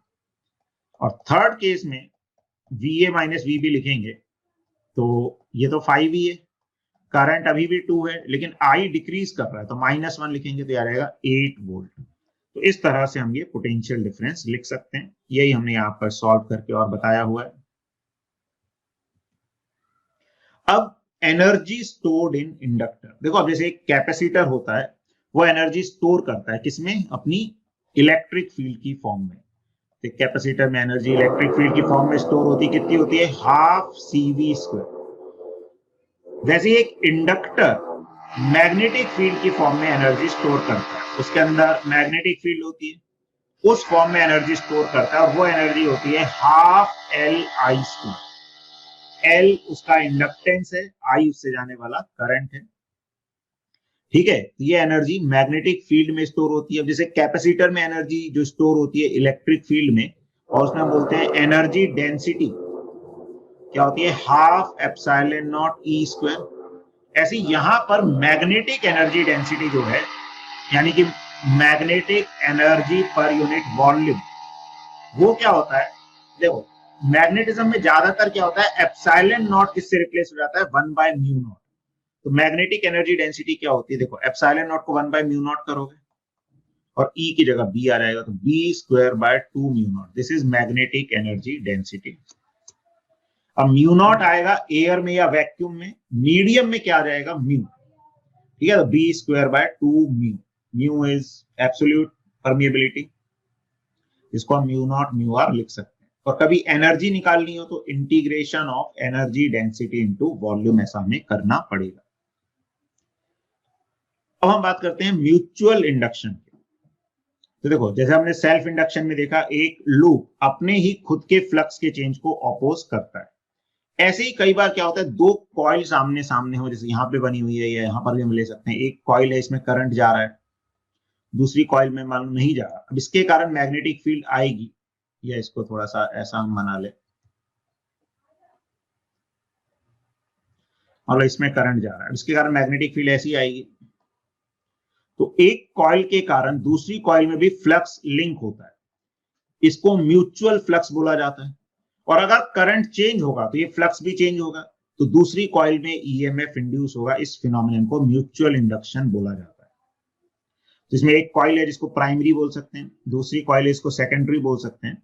और थर्ड केस में VA माइनस VB लिखेंगे तो ये तो 5 ही है, करंट अभी भी 2 है लेकिन I डिक्रीज कर रहा है तो -1 लिखेंगे तो आ जाएगा 8 वोल्ट। तो इस तरह से हम ये पोटेंशियल डिफरेंस लिख सकते हैं, यही हमने यहाँ पर सॉल्व करके और बताया हुआ है। अब एनर्जी स्टोर्ड इन इंडक्टर, देखो अब जैसे एक कैपेसिटर होता है वो एनर्जी स्टोर करता है किसमें, अपनी इलेक्ट्रिक फील्ड की फॉर्म में। तो कैपेसिटर में एनर्जी इलेक्ट्रिक फील्ड की फॉर्म में स्टोर होती है, कितनी होती है, हाफ CV²। वैसे एक इंडक्टर मैग्नेटिक फील्ड की फॉर्म में एनर्जी स्टोर करता है, उसके अंदर मैग्नेटिक फील्ड होती है, उस फॉर्म में एनर्जी स्टोर करता है और वो एनर्जी होती है हाफ LI²। L उसका इंडक्टेंस है, I उससे जाने वाला करंट है, ठीक है। तो ये एनर्जी मैग्नेटिक फील्ड में स्टोर होती है। जैसे कैपेसिटर में एनर्जी जो स्टोर होती है इलेक्ट्रिक फील्ड में, और उसमें हम बोलते हैं एनर्जी डेंसिटी क्या होती है, हाफ एप्सिलॉन नॉट E²। ऐसे यहां पर मैग्नेटिक एनर्जी डेंसिटी जो है, यानी कि magnetic energy per unit volume, वो क्या होता है, देखो मैग्नेटिज्म में ज्यादातर क्या होता है, एप्सिलॉन नॉट किससे रिप्लेस हो जाता है, 1/μ0। तो मैग्नेटिक एनर्जी डेंसिटी क्या होती है, देखो एप्सिलॉन नॉट को 1/μ0 करोगे और E की जगह B आ जाएगा तो B²/2μ0, this is magnetic energy density. अब μ0 आएगा एयर में या वैक्यूम में, मीडियम में क्या आ जाएगा, म्यू, ठीक है। तो B²/2μ, mu is absolute permeability, इसको हम μ0 μr लिख सकते हैं। और कभी एनर्जी निकालनी हो तो integration of energy density into volume ऐसा हमें करना पड़ेगा। अब हम बात करते हैं म्यूचुअल इंडक्शन की। तो देखो जैसे हमने सेल्फ इंडक्शन में देखा, एक लूप अपने ही खुद के फ्लक्स के चेंज को अपोज करता है। ऐसे ही कई बार क्या होता है, दो कॉइल सामने सामने हो, जैसे यहाँ पे बनी हुई है या यहाँ पर भी हम ले सकते हैं, एक कॉइल है इसमें करंट जा रहा है, दूसरी कॉइल में मालूम नहीं जा रहा। अब इसके कारण मैग्नेटिक फील्ड आएगी, या इसको थोड़ा सा ऐसा हम बना ले, और इसमें करंट जा रहा है, इसके कारण मैग्नेटिक फील्ड ऐसी आएगी। तो एक कॉइल के कारण दूसरी कॉइल में भी फ्लक्स लिंक होता है, इसको म्यूचुअल फ्लक्स बोला जाता है। और अगर करंट चेंज होगा तो ये फ्लक्स भी चेंज होगा, तो दूसरी कॉइल में EMF इंड्यूस होगा। इस फिनोमिनन को म्यूचुअल इंडक्शन बोला जाता है। तो इसमें एक कॉइल है जिसको प्राइमरी बोल सकते हैं, दूसरी कॉइल है इसको सेकेंडरी बोल सकते हैं।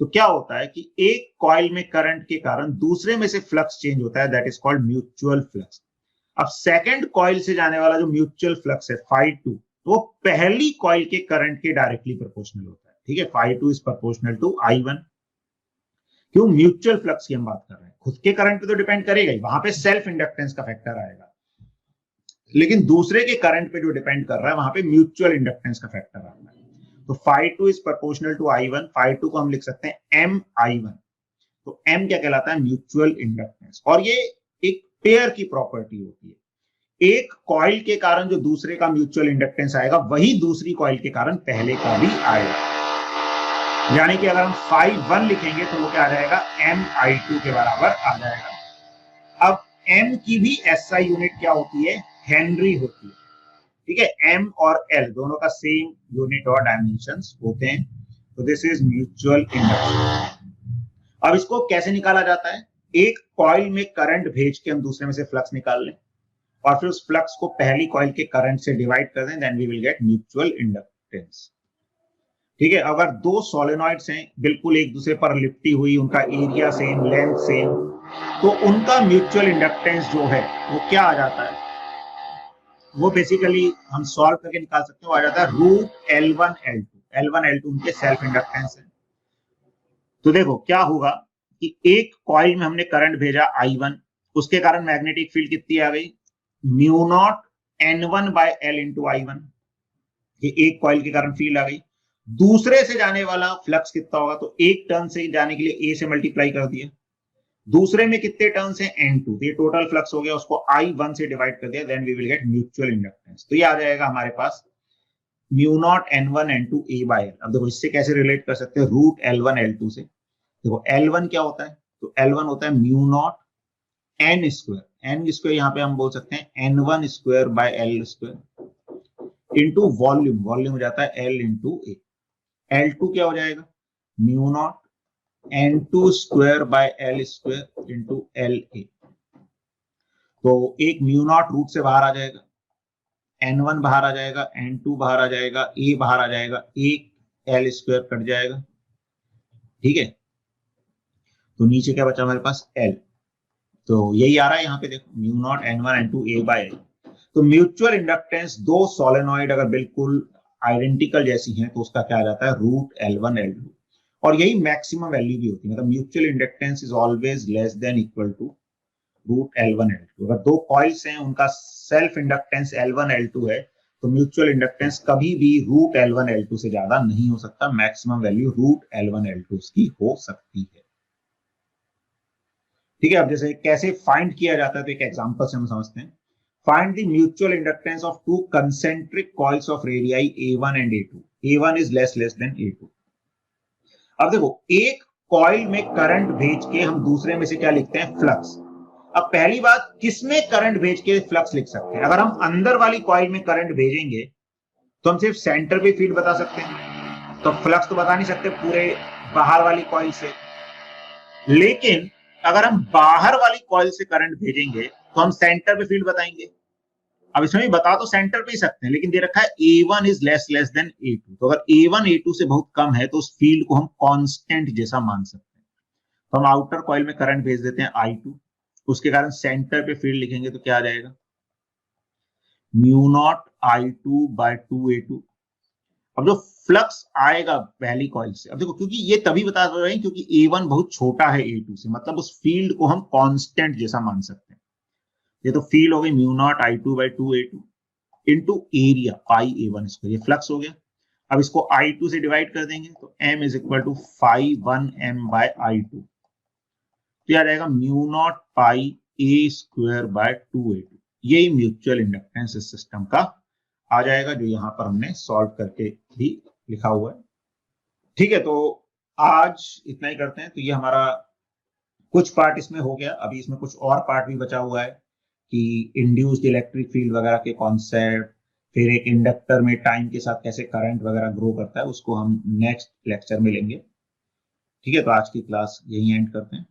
तो क्या होता है कि एक कॉइल में करंट के कारण दूसरे में से फ्लक्स चेंज होता है, that is called mutual flux. अब सेकंड कॉइल से जाने वाला जो म्यूचुअल फ्लक्स है Φ2, वो पहली कॉइल के करंट के डायरेक्टली प्रोपोर्शनल होता है, ठीक है। Φ2 इज प्रोपोर्शनल टू I1। क्यों? म्यूचुअल फ्लक्स की हम बात कर रहे हैं, खुद के करंट पे तो डिपेंड करेगा ही, वहां पे सेल्फ इंडक्टेंस का फैक्टर आएगा, लेकिन दूसरे के करंट पे जो डिपेंड कर रहा है वहां पे म्यूचुअल इंडक्टेंस का फैक्टर आता है। तो phi2 is proportional to I1, phi2 को हम लिख सकते हैं MI1। तो M क्या कहलाता है? Mutual inductance. और ये एक पेयर की प्रॉपर्टी होती है, एक कॉइल के कारण जो दूसरे का म्यूचुअल इंडक्टेंस आएगा वही दूसरी कॉइल के कारण पहले का भी आएगा। यानी कि अगर हम phi1 लिखेंगे तो वो क्या आ जाएगा? MI2 के बराबर आ जाएगा। अब M की भी SI यूनिट क्या होती है? हेनरी होती है। ठीक है, M और L दोनों का सेम यूनिट और डायमेंशंस होते हैं। तो दिस इज म्यूचुअल इंडक्शन। अब इसको कैसे निकाला जाता है? एक कॉइल में करंट भेज के हम दूसरे में से फ्लक्स निकाल लें और फिर उस फ्लक्स को पहली कॉइल के करंट से डिवाइड कर दें, then we will get mutual inductance. ठीक है, अगर दो सोलेनॉइड्स हैं बिल्कुल एक दूसरे पर लिपटी हुई, उनका एरिया सेम, लेंथ सेम, तो उनका म्यूचुअल इंडक्टेंस जो है वो क्या आ जाता है? वो बेसिकली हम सॉल्व करके निकाल सकते हैं, वो आ जाता है रूट L1L2। L1L2 उनके सेल्फ इंडक्टेंस है। तो देखो क्या होगा कि एक कॉइल में हमने करंट भेजा I1, उसके कारण मैग्नेटिक फील्ड कितनी आ गई? Mu naught N1/L into I1। ये एक कॉइल के कारण फील्ड आ गई। दूसरे से जाने वाला फ्लक्स कितना होगा? तो एक टर्न से जाने के लिए A से मल्टीप्लाई कर दिया, दूसरे में कितने टर्न्स हैं? N2, ये टोटल फ्लक्स हो गया, उसको I1 से डिवाइड कर दिया, then we will get mutual inductance. तो ये आ जाएगा हमारे पास mu naught N1 N2 A/L। अब देखो इससे कैसे रिलेट कर सकते हैं? रूट L1 L2 से। देखो L1 क्या होता है? तो L1 होता है mu not N square, N square यहाँ पे हम बोल सकते हैं N1 square by L square into volume, volume हो जाता है L इंटू A। L2 क्या हो जाएगा? Mu not N2 square by L square into LA। तो एक म्यू नॉट रूट से बाहर आ जाएगा, N1 बाहर आ जाएगा, N2 बाहर आ जाएगा, A बाहर आ जाएगा, एक L स्क्वायर कट जाएगा। ठीक है, तो नीचे क्या बचा हमारे पास? L। तो यही आ रहा है यहाँ पे, देखो mu naught N1 N2 A/L। तो म्यूचुअल इंडक्टेंस दो सोलेनॉइड अगर बिल्कुल आइडेंटिकल जैसी हैं तो उसका क्या आ जाता है? Root L1 L2। और यही मैक्सिमम वैल्यू भी होती है, मतलब mutual inductance is always less than equal to root L1 L2। अगर दो कॉइल्स हैं उनका सेल्फ इंडक्टेंस L1 L2 है तो म्यूचुअल इंडक्टेंस कभी भी रूट L1 L2 से ज्यादा नहीं हो सकता, maximum value root L1 L2 की हो सकती है। ठीक है, अब जैसे कैसे फाइंड किया जाता है तो एक एग्जांपल से हम समझते हैं। Find the mutual inductance of two concentric coils of radii A1 and A2। A1 is less than A2। अब देखो एक कॉइल में करंट भेज के हम दूसरे में से क्या लिखते हैं? फ्लक्स। अब पहली बात, किसमें करंट भेज के फ्लक्स लिख सकते हैं? अगर हम अंदर वाली कॉइल में करंट भेजेंगे तो हम सिर्फ सेंटर पे फील्ड बता सकते हैं, तो फ्लक्स तो बता नहीं सकते पूरे बाहर वाली कॉइल से। लेकिन अगर हम बाहर वाली कॉइल से करंट भेजेंगे तो हम सेंटर पे फील्ड बताएंगे। अब इसमें भी बता तो सेंटर पे ही सकते हैं, लेकिन दे रखा है A1 is less than A2। तो अगर A1 A2 से बहुत कम है तो उस फील्ड को हम कांस्टेंट जैसा मान सकते हैं। तो हम आउटर कॉइल में करंट भेज देते हैं I2, उसके कारण सेंटर पे फील्ड लिखेंगे तो क्या आ जाएगा? Mu not I2/2A2। अब जो फ्लक्स आएगा पहली कॉइल से, अब देखो क्योंकि ये तभी बता रहे हैं क्योंकि A1 बहुत छोटा है A2 से, मतलब उस फील्ड को हम कांस्टेंट जैसा मान सकते हैं। ये तो फील्ड हो गई mu naught I2/2A2 into area pi A1 square, ये फ्लक्स हो गया। अब इसको I2 से डिवाइड कर देंगे तो M is equal to phi1M/I2। तो यह आ जाएगा mu not pi A square by 2A2। यही म्यूचुअल इंडक्टेंस इस सिस्टम का आ जाएगा, जो यहां पर हमने सॉल्व करके भी लिखा हुआ है। ठीक है, तो आज इतना ही करते हैं। तो ये हमारा कुछ पार्ट इसमें हो गया, अभी इसमें कुछ और पार्ट भी बचा हुआ है कि इंड्यूस्ड इलेक्ट्रिक फील्ड वगैरह के कॉन्सेप्ट, फिर एक इंडक्टर में टाइम के साथ कैसे करंट वगैरह ग्रो करता है, उसको हम नेक्स्ट लेक्चर में लेंगे। ठीक है, तो आज की क्लास यही एंड करते हैं।